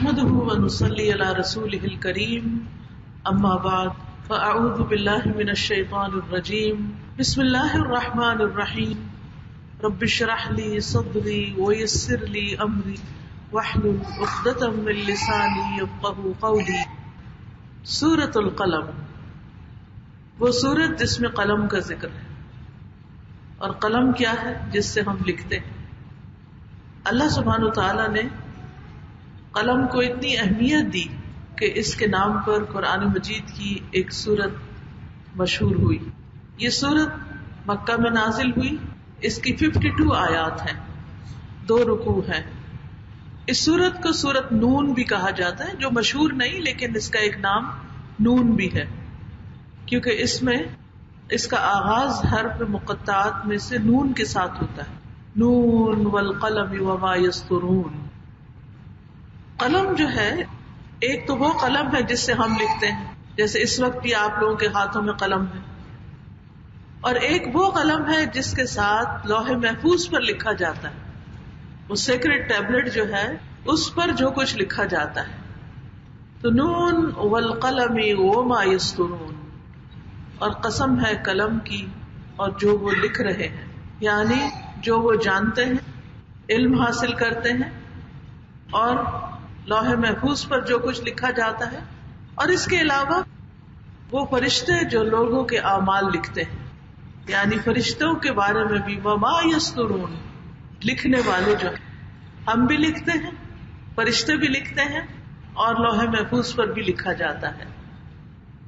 نحمده ونصلي على رسوله الكريم اما بعد فاعوذ بالله من الشيطان الرجيم بسم الله الرحمن الرحيم رب اشرح لي صدري ويسر لي امري واحلل عقدة من لساني يفقهوا قولي. سورۃ القلم، وہ سورت جس میں قلم کا ذکر ہے. اور قلم کیا ہے؟ جس سے ہم لکھتے ہیں. اللہ سبحانہ وتعالی نے قلم کو اتنی اہمیت دی کہ اس کے نام پر قرآن مجید کی ایک سورت مشہور ہوئی. یہ سورت مکہ میں نازل ہوئی. اس کی 52 آیات ہیں، 2 رکوع ہیں. اس سورت کو سورت نون بھی کہا جاتا ہے، جو مشہور نہیں لیکن اس کا ایک نام نون بھی ہے، کیونکہ اس میں اس کا آغاز حرف مقطعات میں سے نون کے ساتھ ہوتا ہے. نون والقلم وما یسطرون. قلم جو ہے، ایک تو وہ قلم ہے جس سے ہم لکھتے ہیں، جیسے اس وقت بھی آپ لوگوں کے ہاتھوں میں قلم ہے. اور ایک وہ قلم ہے جس کے ساتھ لوح محفوظ پر لکھا جاتا ہے، وہ سیکرٹ ٹیبلٹ جو ہے اس پر جو کچھ لکھا جاتا ہے. تو نون والقلم وما یسطرون، اور قسم ہے قلم کی اور جو وہ لکھ رہے ہیں، یعنی جو وہ جانتے ہیں، علم حاصل کرتے ہیں، اور لوح محفوظ پر جو کچھ لکھا جاتا ہے. اور اس کے علاوہ وہ فرشتے جو لوگوں کے اعمال لکھتے ہیں، یعنی فرشتوں کے بارے میں بھی وما یسطرون، لکھنے والے جو ہم بھی لکھتے ہیں، فرشتے بھی لکھتے ہیں، اور لوح محفوظ پر بھی لکھا جاتا ہے.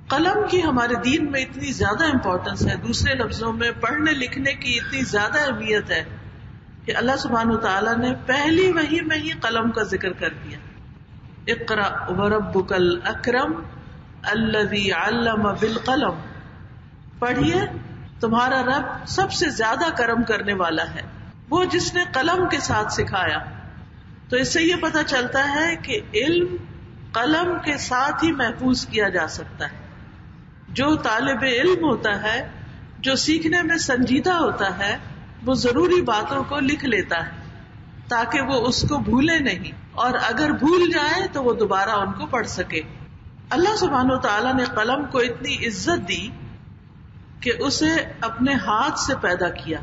قلم کی ہمارے دین میں اتنی زیادہ امپورٹنس ہے، دوسرے لفظوں میں پڑھنے لکھنے کی اتنی زیادہ اہمیت ہے کہ اللہ سبحانہ وتعالیٰ نے پہلی وحی میں ہی قلم کا ذکر کر دیا. اقرأ وربک الاکرم الذی علم بالقلم. پڑھیے، تمہارا رب سب سے زیادہ کرم کرنے والا ہے، وہ جس نے قلم کے ساتھ سکھایا. تو اس سے یہ پتہ چلتا ہے کہ علم قلم کے ساتھ ہی محفوظ کیا جا سکتا ہے. جو طالب علم ہوتا ہے، جو سیکھنے میں سنجیدہ ہوتا ہے، وہ ضروری باتوں کو لکھ لیتا ہے تاکہ وہ اس کو بھولے نہیں، اور اگر بھول جائے تو وہ دوبارہ ان کو پڑھ سکے. اللہ سبحانہ وتعالیٰ نے قلم کو اتنی عزت دی کہ اسے اپنے ہاتھ سے پیدا کیا.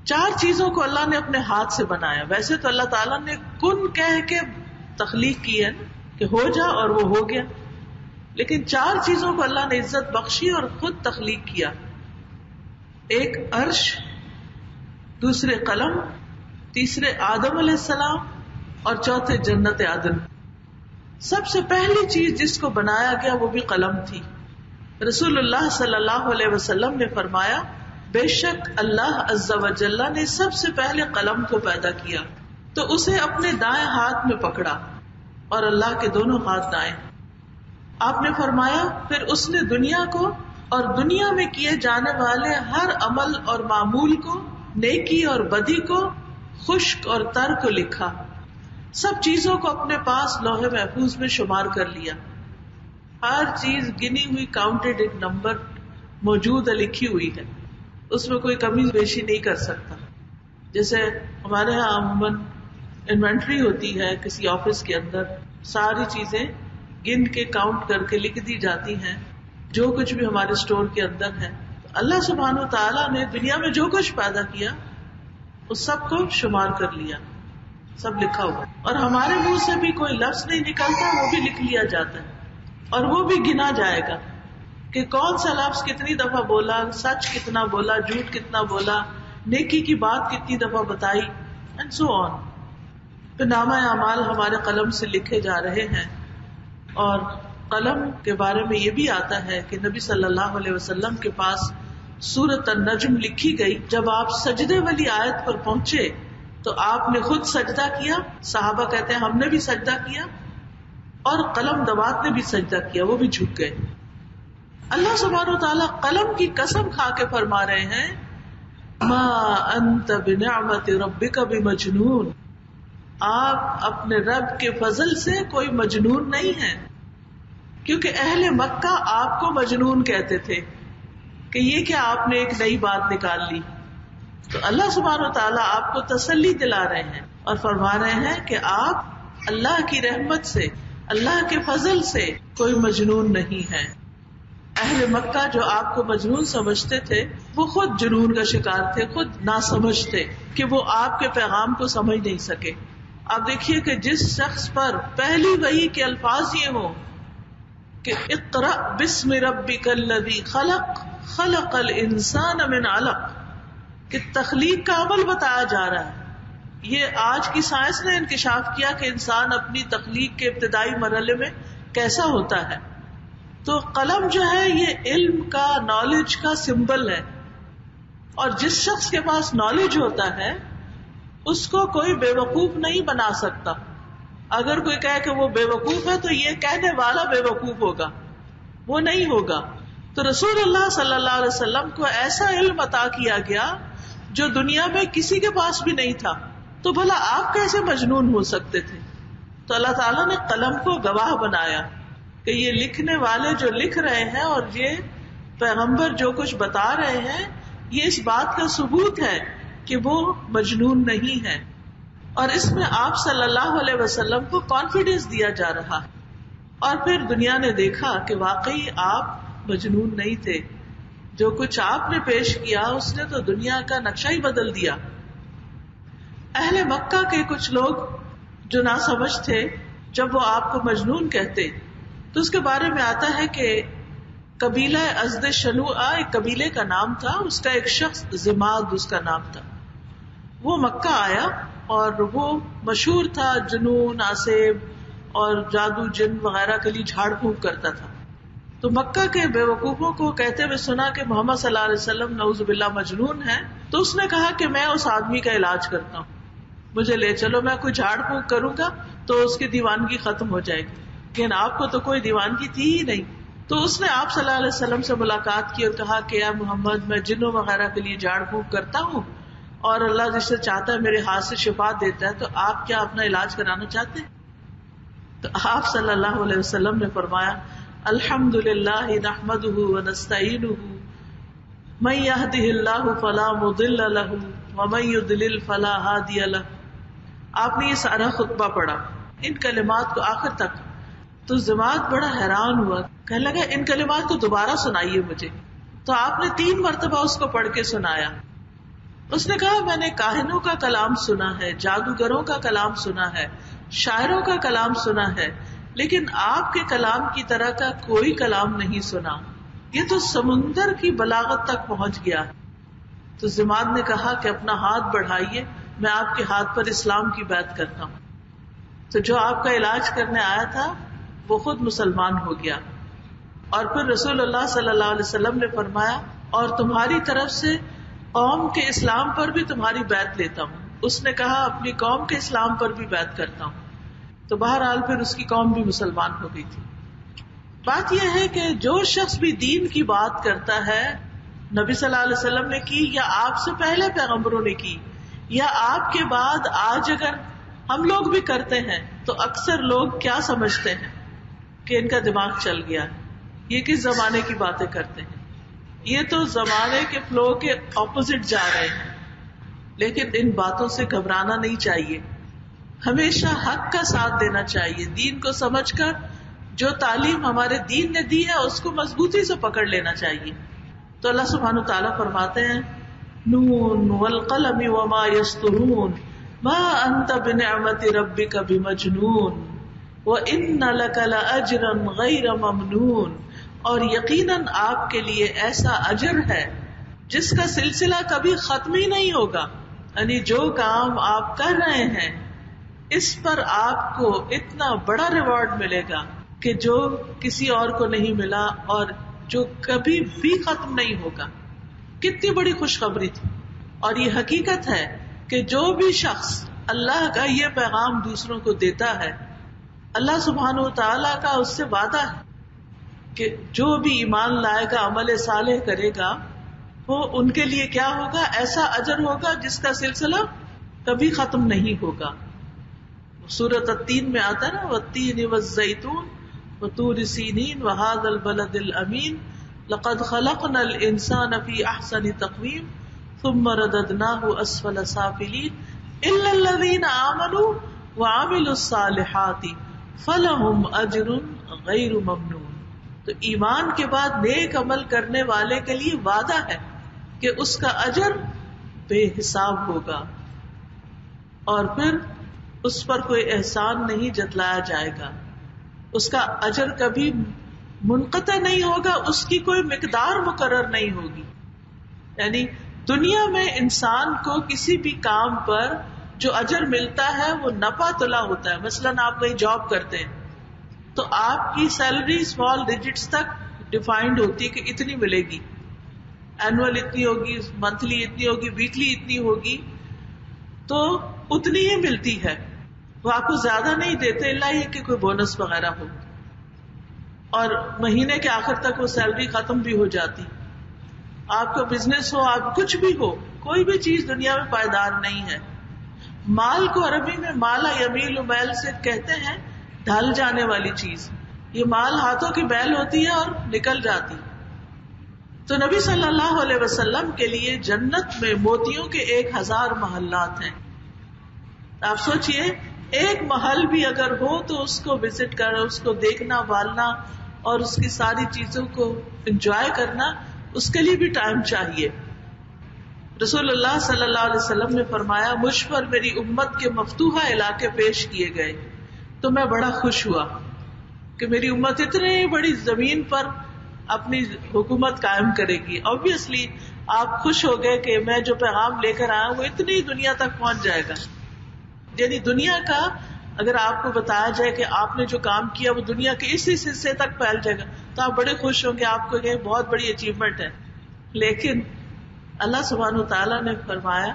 4 چیزوں کو اللہ نے اپنے ہاتھ سے بنایا. ویسے تو اللہ تعالیٰ نے کن کہہ کے تخلیق کی ہے کہ ہو جا، اور وہ ہو گیا، لیکن 4 چیزوں کو اللہ نے عزت بخشی اور خود تخلیق کیا. ایک عرش، دوسرے قلم، تیسرے آدم علیہ السلام، اور چوتھے جنت عدن. سب سے پہلی چیز جس کو بنایا گیا وہ بھی قلم تھی. رسول اللہ صلی اللہ علیہ وسلم نے فرمایا، بے شک اللہ عز و جل نے سب سے پہلے قلم کو پیدا کیا تو اسے اپنے دائیں ہاتھ میں پکڑا، اور اللہ کے دونوں ہاتھ دائیں. آپ نے فرمایا، پھر اس نے دنیا کو اور دنیا میں کیے جانے والے ہر عمل اور معمول کو، نیکی اور بدی کو، خشک اور تر کو لکھا. سب چیزوں کو اپنے پاس لوح محفوظ میں شمار کر لیا. ہر چیز گنی ہوئی، کاؤنٹڈ، ایک نمبر موجود ہے، لکھی ہوئی ہے، اس میں کوئی کمی بیشی نہیں کر سکتا. جیسے ہمارے ہاں عموماً انوینٹری ہوتی ہے کسی آفس کے اندر، ساری چیزیں گن کے کاؤنٹ کر کے لکھ دی جاتی ہیں، جو کچھ بھی ہمارے اسٹور کے اندر ہے. اللہ سبحانہ وتعالیٰ نے دنیا میں جو کچھ پیدا کیا اس سب کو شمار کر لیا، سب لکھا ہوا. اور ہمارے منہ سے بھی کوئی لفظ نہیں نکلتا، وہ بھی لکھ لیا جاتا ہے، اور وہ بھی گنا جائے گا کہ کون سا لفظ کتنی دفعہ بولا، سچ کتنا بولا، جھوٹ کتنا بولا، نیکی کی بات کتنی دفعہ بتائی، اینڈ سو آن. تو نامہ اعمال ہمارے قلم سے لکھے جا رہے ہیں. اور قلم کے بارے میں یہ بھی آتا ہے کہ نبی صلی اللہ علیہ وسلم کے پاس سورۃ النجم لکھی گئی. جب آپ سجدے والی آیت پر پہنچے تو آپ نے خود سجدہ کیا، صحابہ کہتے ہیں ہم نے بھی سجدہ کیا، اور قلم دوات نے بھی سجدہ کیا، وہ بھی جھک گئے. اللہ سبحانہ وتعالیٰ قلم کی قسم کھا کے فرما رہے ہیں، ما انت بنعمت ربک بمجنون. آپ اپنے رب کے فضل سے کوئی مجنون نہیں ہیں، کیونکہ اہل مکہ آپ کو مجنون کہتے تھے کہ یہ کیا آپ نے ایک نئی بات نکال لی. تو اللہ سبحانہ و تعالیٰ آپ کو تسلی دلا رہے ہیں اور فرما رہے ہیں کہ آپ اللہ کی رحمت سے، اللہ کے فضل سے کوئی مجنون نہیں ہے۔ اہل مکہ جو آپ کو مجنون سمجھتے تھے وہ خود جنون کا شکار تھے، خود ناسمجھ تھے کہ وہ آپ کے پیغام کو سمجھ نہیں سکے۔ آپ دیکھیے کہ جس شخص پر پہلی وحی کے الفاظ یہ ہوں کہ اقرأ بسم ربک الذی خلق خلق الانسان من علق، کہ تخلیق کا عمل بتایا جا رہا ہے۔ یہ آج کی سائنس نے انکشاف کیا کہ انسان اپنی تخلیق کے ابتدائی مرحلے میں کیسا ہوتا ہے۔ تو قلم جو ہے یہ علم کا، نالج کا سمبل ہے، اور جس شخص کے پاس نالج ہوتا ہے اس کو کوئی بے وقوف نہیں بنا سکتا۔ اگر کوئی کہے کہ وہ بے وقوف ہے تو یہ کہنے والا بے وقوف ہوگا، وہ نہیں ہوگا۔ تو رسول اللہ صلی اللہ علیہ وسلم کو ایسا علم عطا کیا گیا جو دنیا میں کسی کے پاس بھی نہیں تھا، تو بھلا آپ کیسے مجنون ہو سکتے تھے؟ تو اللہ تعالیٰ نے قلم کو گواہ بنایا کہ یہ لکھنے والے جو لکھ رہے ہیں اور یہ پیغمبر جو کچھ بتا رہے ہیں یہ اس بات کا ثبوت ہے کہ وہ مجنون نہیں ہے۔ اور اس میں آپ صلی اللہ علیہ وسلم کو کانفیڈنس دیا جا رہا ہے، اور پھر دنیا نے دیکھا کہ واقعی آپ مجنون نہیں تھے۔ جو کچھ آپ نے پیش کیا اس نے تو دنیا کا نقشہ ہی بدل دیا۔ اہل مکہ کے کچھ لوگ جو ناسمجھ تھے، جب وہ آپ کو مجنون کہتے تو اس کے بارے میں آتا ہے کہ قبیلہ ازد شنوعہ ایک قبیلے کا نام تھا، اس کا ایک شخص زماد اس کا نام تھا۔ وہ مکہ آیا اور وہ مشہور تھا جنون، آسیب اور جادو جن وغیرہ کے لیے جھاڑ پھونک کرتا تھا۔ تو مکہ کے بے وقوفوں کو کہتے ہوئے سنا کہ محمد صلی اللہ علیہ وسلم نعوذ باللہ مجنون ہے، تو اس نے کہا کہ میں اس آدمی کا علاج کرتا ہوں، مجھے لے چلو، میں کوئی جھاڑ پھونک کروں گا تو اس کی دیوانگی ختم ہو جائے گی۔ لیکن آپ کو تو کوئی دیوانگی تھی ہی نہیں۔ تو اس نے آپ صلی اللہ علیہ وسلم سے ملاقات کی اور کہا کہ اے محمد، میں جنوں وغیرہ کے لیے جھاڑ پھونک کرتا ہوں اور اللہ جسے چاہتا ہے میرے ہاتھ سے شفا دیتا ہے، تو آپ کیا اپنا علاج کرانا چاہتے ہیں؟ تو آپ صلی اللہ علیہ وسلم نے فرمایا الحمدللہ نحمدہ ونستعینہ من یہدہ اللہ فلا مضل لہ ومن یضلل فلا ہادی لہ۔ آپ نے یہ سارا خطبہ پڑھا ان کلمات کو آخر تک، تو زماد بڑا حیران ہوا، کہنے لگا ان کلمات کو دوبارہ سنائیے مجھے۔ تو آپ نے 3 مرتبہ اس کو پڑھ کے سنایا۔ اس نے کہا میں نے کاہنوں کا کلام سنا ہے، جادوگروں کا کلام سنا ہے، شاعروں کا کلام سنا ہے، لیکن آپ کے کلام کی طرح کا کوئی کلام نہیں سنا، یہ تو سمندر کی بلاغت تک پہنچ گیا۔ تو زماد نے کہا کہ اپنا ہاتھ بڑھائیے، میں آپ کے ہاتھ پر اسلام کی بیعت کرتا ہوں۔ تو جو آپ کا علاج کرنے آیا تھا وہ خود مسلمان ہو گیا۔ اور پھر رسول اللہ صلی اللہ علیہ وسلم نے فرمایا اور تمہاری طرف سے قوم کے اسلام پر بھی تمہاری بیعت لیتا ہوں۔ اس نے کہا اپنی قوم کے اسلام پر بھی بیعت کرتا ہوں۔ تو بہرحال پھر اس کی قوم بھی مسلمان ہو گئی تھی۔ بات یہ ہے کہ جو شخص بھی دین کی بات کرتا ہے، نبی صلی اللہ علیہ وسلم نے کی یا آپ سے پہلے پیغمبروں نے کی یا آپ کے بعد آج اگر ہم لوگ بھی کرتے ہیں، تو اکثر لوگ کیا سمجھتے ہیں کہ ان کا دماغ چل گیا ہے، یہ کس زمانے کی باتیں کرتے ہیں، یہ تو زمانے کے فلو کے اپوزٹ جا رہے ہیں۔ لیکن ان باتوں سے گھبرانا نہیں چاہیے، ہمیشہ حق کا ساتھ دینا چاہیے، دین کو سمجھ کر جو تعلیم ہمارے دین نے دی ہے اس کو مضبوطی سے پکڑ لینا چاہیے۔ تو اللہ سبحانہ تعالیٰ فرماتے ہیں نون والقلم وما یسطرون ما انت بنعمت ربک بمجنون وان لک لاجرا غیر ممنون، اور یقیناً آپ کے لیے ایسا اجر ہے جس کا سلسلہ کبھی ختم ہی نہیں ہوگا، یعنی جو کام آپ کر رہے ہیں اس پر آپ کو اتنا بڑا ریوارڈ ملے گا کہ جو کسی اور کو نہیں ملا اور جو کبھی بھی ختم نہیں ہوگا۔ کتنی بڑی خوشخبری تھی، اور یہ حقیقت ہے کہ جو بھی شخص اللہ کا یہ پیغام دوسروں کو دیتا ہے، اللہ سبحانہ و تعالیٰ کا اس سے وعدہ ہے کہ جو بھی ایمان لائے گا، عمل صالح کرے گا، وہ ان کے لیے کیا ہوگا؟ ایسا اجر ہوگا جس کا سلسلہ کبھی ختم نہیں ہوگا۔ سورۃ التین میں آتا ہے نا والتین والزیتون وطور سینین وہذا البلد الامین لقد خلقنا الانسان فی احسن تقویم ثم رددناہ اسفل سافلین الا الذین آمنوا وعملوا الصالحات فلہم اجر غیر ممنون. تو ایمان کے بعد نیک عمل کرنے والے کے لیے وعدہ ہے کہ اس کا اجر بے حساب ہوگا، اور پھر اس پر کوئی احسان نہیں جتلایا جائے گا، اس کا اجر کبھی منقطع نہیں ہوگا، اس کی کوئی مقدار مقرر نہیں ہوگی. یعنی دنیا میں انسان کو کسی بھی کام پر جو اجر ملتا ہے وہ نپا تلا ہوتا ہے. مثلاً آپ کہیں جاب کرتے ہیں تو آپ کی سیلری اسمال ڈیجٹس تک ڈیفائنڈ ہوتی ہے کہ اتنی ملے گی، اینوئل اتنی ہوگی، منتھلی اتنی ہوگی، ویکلی اتنی ہوگی، تو اتنی ہی ملتی ہے. وہ آپ کو زیادہ نہیں دیتے الا یہ کہ کوئی بونس وغیرہ ہو، اور مہینے کے آخر تک وہ سیلری ختم بھی ہو جاتی. آپ کا بزنس ہو، آپ کچھ بھی ہو، کوئی بھی چیز دنیا میں پائیدار نہیں ہے. مال کو عربی میں مالا یمیل میل سے کہتے ہیں ڈھل جانے والی چیز. یہ مال ہاتھوں کی میل ہوتی ہے اور نکل جاتی. تو نبی صلی اللہ علیہ وسلم کے لیے جنت میں موتیوں کے 1000 محلات ہیں. آپ سوچئے ایک محل بھی اگر ہو تو اس کو وزٹ کرنا، اس کو دیکھنا بالنا اور اس کی ساری چیزوں کو انجوائے کرنا، اس کے لیے بھی ٹائم چاہیے. رسول اللہ صلی اللہ علیہ وسلم نے فرمایا مجھ پر میری امت کے مفتوحہ علاقے پیش کیے گئے تو میں بڑا خوش ہوا کہ میری امت اتنے بڑی زمین پر اپنی حکومت قائم کرے گی. obviously آپ خوش ہو گئے کہ میں جو پیغام لے کر آیا وہ اتنی دنیا تک پہنچ جائے گا. یعنی دنیا کا اگر آپ کو بتایا جائے کہ آپ نے جو کام کیا وہ دنیا کے اس حصے تک پھیل جائے گا تو آپ بڑے خوش ہوں گے، آپ کو یہ بہت بڑی اچیومنٹ ہے. لیکن اللہ سبحانہ وتعالیٰ نے فرمایا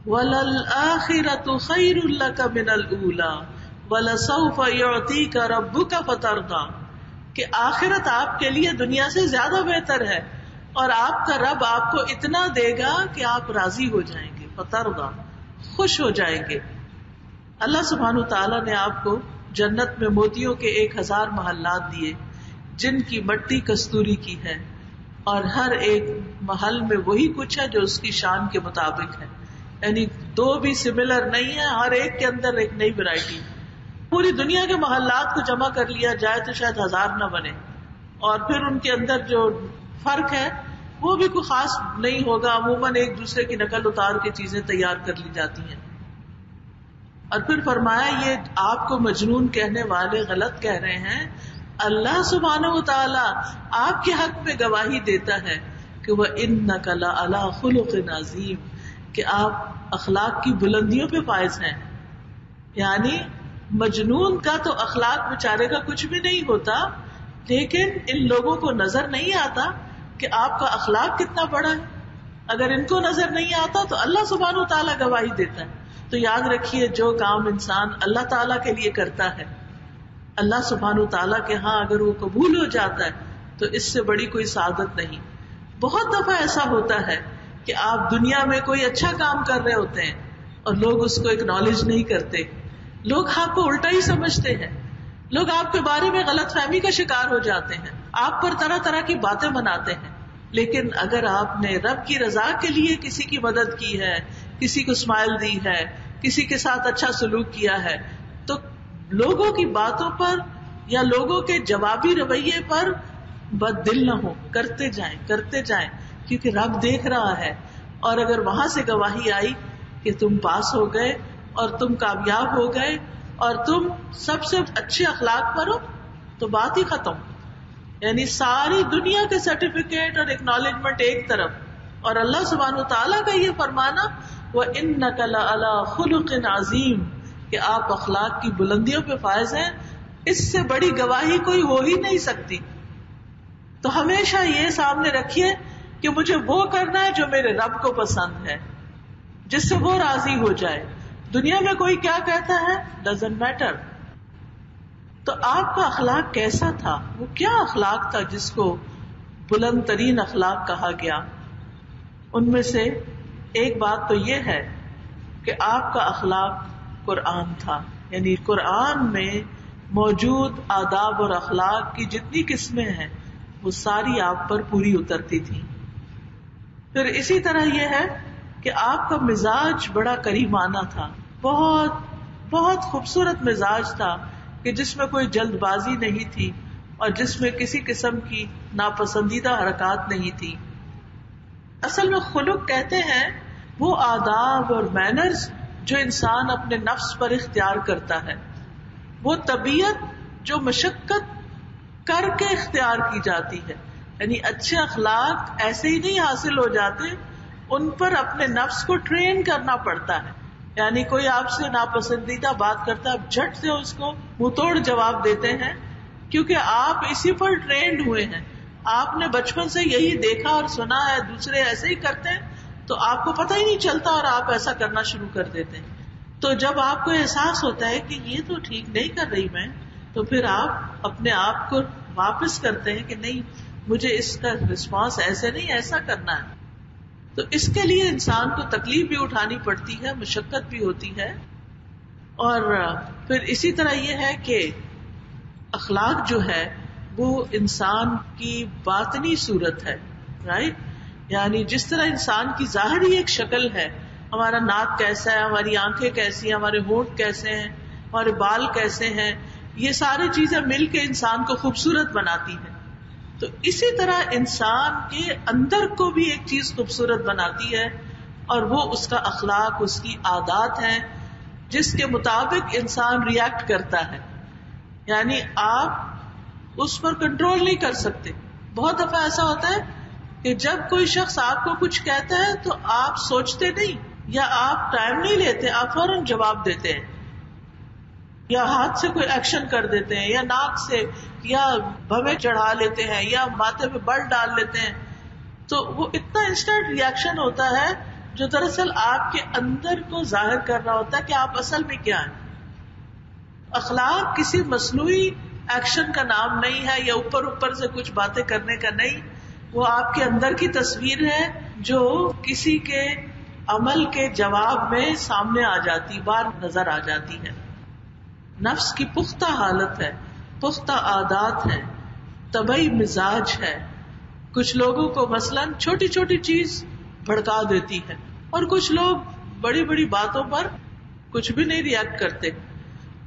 وَلَلْآخِرَةُ خَيْرٌ لَكَ مِنَ الْأُولَىٰ وَلَسَوْفَ يُعْطِيكَ رَبُّكَ فَتَرْضَىٰ، کہ آخرت آپ کے لیے دنیا سے زیادہ بہتر ہے اور آپ کا رب آپ کو اتنا دے گا کہ آپ راضی ہو جائیں گے. فَتَرْضَىٰ، خوش ہو جائیں گے. اللہ سبحانہ وتعالیٰ نے آپ کو جنت میں موتیوں کے 1000 محلات دیے جن کی مٹی کستوری کی ہے، اور ہر ایک محل میں وہی کچھ ہے جو اس کی شان کے مطابق ہے. یعنی دو بھی سملر نہیں ہے، ہر ایک کے اندر ایک نئی ورائٹی. پوری دنیا کے محلات کو جمع کر لیا جائے تو شاید 1000 نہ بنے، اور پھر ان کے اندر جو فرق ہے وہ بھی کوئی خاص نہیں ہوگا. عموماً ایک دوسرے کی نقل اتار کے چیزیں تیار کر لی جاتی ہیں. اور پھر فرمایا یہ آپ کو مجنون کہنے والے غلط کہہ رہے ہیں. اللہ سبحانہ وتعالی آپ کے حق میں گواہی دیتا ہے کہ وَإِنَّكَ لَعَلَىٰ خُلُقٍ عَظِيمٍ، کہ آپ اخلاق کی بلندیوں پہ فائز ہیں. یعنی مجنون کا تو اخلاق بیچارے کا کچھ بھی نہیں ہوتا، لیکن ان لوگوں کو نظر نہیں آتا کہ آپ کا اخلاق کتنا بڑا ہے. اگر ان کو نظر نہیں آتا تو اللہ سبحانہ وتعالی گواہی دیتا ہے. تو یاد رکھیے جو کام انسان اللہ تعالیٰ کے لیے کرتا ہے، اللہ سبحانہ تعالیٰ کے ہاں اگر وہ قبول ہو جاتا ہے تو اس سے بڑی کوئی سعادت نہیں. بہت دفعہ ایسا ہوتا ہے کہ آپ دنیا میں کوئی اچھا کام کر رہے ہوتے ہیں اور لوگ اس کو اکنالج نہیں کرتے، لوگ آپ کو الٹا ہی سمجھتے ہیں، لوگ آپ کے بارے میں غلط فہمی کا شکار ہو جاتے ہیں، آپ پر طرح طرح کی باتیں بناتے ہیں. لیکن اگر آپ نے رب کی رضا کے لیے کسی کی مدد کی ہے، کسی کو اسمائل دی ہے، کسی کے ساتھ اچھا سلوک کیا ہے، تو لوگوں کی باتوں پر یا لوگوں کے جوابی رویے پر بد دل نہ ہو، کرتے جائیں کیونکہ رب دیکھ رہا ہے. اور اگر وہاں سے گواہی آئی کہ تم پاس ہو گئے اور تم کامیاب ہو گئے اور تم سب سے اچھے اخلاق پر ہو تو بات ہی ختم. یعنی ساری دنیا کے سرٹیفکیٹ اور اکنالجمنٹ ایک طرف، اور اللہ سبحانہ وتعالیٰ کا یہ فرمانا وَإِنَّكَ لَعَلَىٰ خُلُقٍ عَظِيمٍ کہ آپ اخلاق کی بلندیوں پہ فائز ہیں، اس سے بڑی گواہی کوئی ہو ہی نہیں سکتی. تو ہمیشہ یہ سامنے رکھیے کہ مجھے وہ کرنا ہے جو میرے رب کو پسند ہے، جس سے وہ راضی ہو جائے. دنیا میں کوئی کیا کہتا ہے ڈزنٹ میٹر. تو آپ کا اخلاق کیسا تھا؟ وہ کیا اخلاق تھا جس کو بلند ترین اخلاق کہا گیا؟ ان میں سے ایک بات تو یہ ہے کہ آپ کا اخلاق قرآن تھا. یعنی قرآن میں موجود آداب اور اخلاق کی جتنی قسمیں ہیں وہ ساری آپ پر پوری اترتی تھی. پھر اسی طرح یہ ہے کہ آپ کا مزاج بڑا کریمانہ تھا، بہت بہت خوبصورت مزاج تھا کہ جس میں کوئی جلد بازی نہیں تھی اور جس میں کسی قسم کی ناپسندیدہ حرکات نہیں تھی. اصل میں خلق کہتے ہیں وہ آداب اور مینرز جو انسان اپنے نفس پر اختیار کرتا ہے، وہ طبیعت جو مشقت کر کے اختیار کی جاتی ہے. یعنی اچھے اخلاق ایسے ہی نہیں حاصل ہو جاتے، ان پر اپنے نفس کو ٹرین کرنا پڑتا ہے. یعنی کوئی آپ سے ناپسندیدہ بات کرتا ہے، آپ جھٹ سے اس کو منہ توڑ جواب دیتے ہیں، کیونکہ آپ اسی پر ٹرینڈ ہوئے ہیں. آپ نے بچپن سے یہی دیکھا اور سنا ہے، دوسرے ایسے ہی کرتے ہیں تو آپ کو پتہ ہی نہیں چلتا اور آپ ایسا کرنا شروع کر دیتے ہیں. تو جب آپ کو احساس ہوتا ہے کہ یہ تو ٹھیک نہیں کر رہی میں، تو پھر آپ اپنے آپ کو واپس کرتے ہیں کہ نہیں، مجھے اس کا رسپانس ایسے نہیں، ایسا کرنا ہے. تو اس کے لیے انسان کو تکلیف بھی اٹھانی پڑتی ہے، مشقت بھی ہوتی ہے. اور پھر اسی طرح یہ ہے کہ اخلاق جو ہے وہ انسان کی باطنی صورت ہے، رائٹ. یعنی جس طرح انسان کی ظاہری ایک شکل ہے، ہمارا ناک کیسا ہے، ہماری آنکھیں کیسی ہیں، ہمارے ہونٹ کیسے ہیں، ہمارے بال کیسے ہیں، یہ ساری چیزیں مل کے انسان کو خوبصورت بناتی ہیں. تو اسی طرح انسان کے اندر کو بھی ایک چیز خوبصورت بناتی ہے، اور وہ اس کا اخلاق، اس کی عادات ہیں جس کے مطابق انسان ریئیکٹ کرتا ہے. یعنی آپ اس پر کنٹرول نہیں کر سکتے. بہت دفعہ ایسا ہوتا ہے کہ جب کوئی شخص آپ کو کچھ کہتا ہے تو آپ سوچتے نہیں یا آپ ٹائم نہیں لیتے، آپ فوراً جواب دیتے ہیں، یا ہاتھ سے کوئی ایکشن کر دیتے ہیں، یا ناک سے، یا بھویں چڑھا لیتے ہیں، یا ماتھے پہ بل ڈال لیتے ہیں. تو وہ اتنا انسٹنٹ ریئیکشن ہوتا ہے جو دراصل آپ کے اندر کو ظاہر کر رہا ہوتا ہے کہ آپ اصل میں کیا ہیں. اخلاق کسی مصنوعی ایکشن کا نام نہیں ہے، یا اوپر اوپر سے کچھ باتیں کرنے کا نہیں. وہ آپ کے اندر کی تصویر ہے جو کسی کے عمل کے جواب میں سامنے آ جاتی، بار نظر آ جاتی ہے. نفس کی پختہ حالت ہے، پختہ عادات ہے، طبعی مزاج ہے. کچھ لوگوں کو مثلاً چھوٹی چھوٹی چیز بھڑکا دیتی ہے، اور کچھ لوگ بڑی بڑی باتوں پر کچھ بھی نہیں ریئیکٹ کرتے.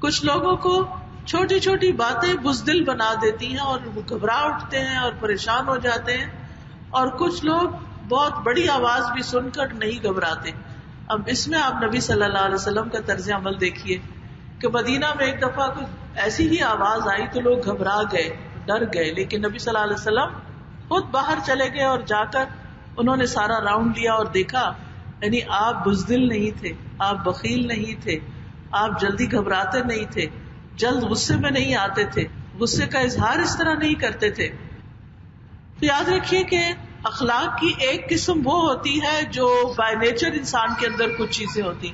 کچھ لوگوں کو چھوٹی چھوٹی باتیں بزدل بنا دیتی ہیں اور وہ گھبرا اٹھتے ہیں اور پریشان ہو جاتے ہیں، اور کچھ لوگ بہت بڑی آواز بھی سن کر نہیں گھبراتے. اب اس میں آپ نبی صلی اللہ علیہ وسلم کا طرز عمل دیکھیے کہ مدینہ میں ایک دفعہ کچھ ایسی ہی آواز آئی تو لوگ گھبرا گئے، ڈر گئے، لیکن نبی صلی اللہ علیہ وسلم خود باہر چلے گئے اور جا کر انہوں نے سارا راؤنڈ لیا اور دیکھا. یعنی آپ بزدل نہیں تھے، آپ بخیل نہیں تھے، آپ جلدی گھبراتے نہیں تھے، جلد غصے میں نہیں آتے تھے، غصے کا اظہار اس طرح نہیں کرتے تھے. تو یاد رکھیے کہ اخلاق کی ایک قسم وہ ہوتی ہے جو بائی نیچر انسان کے اندر کچھ چیزیں ہوتی.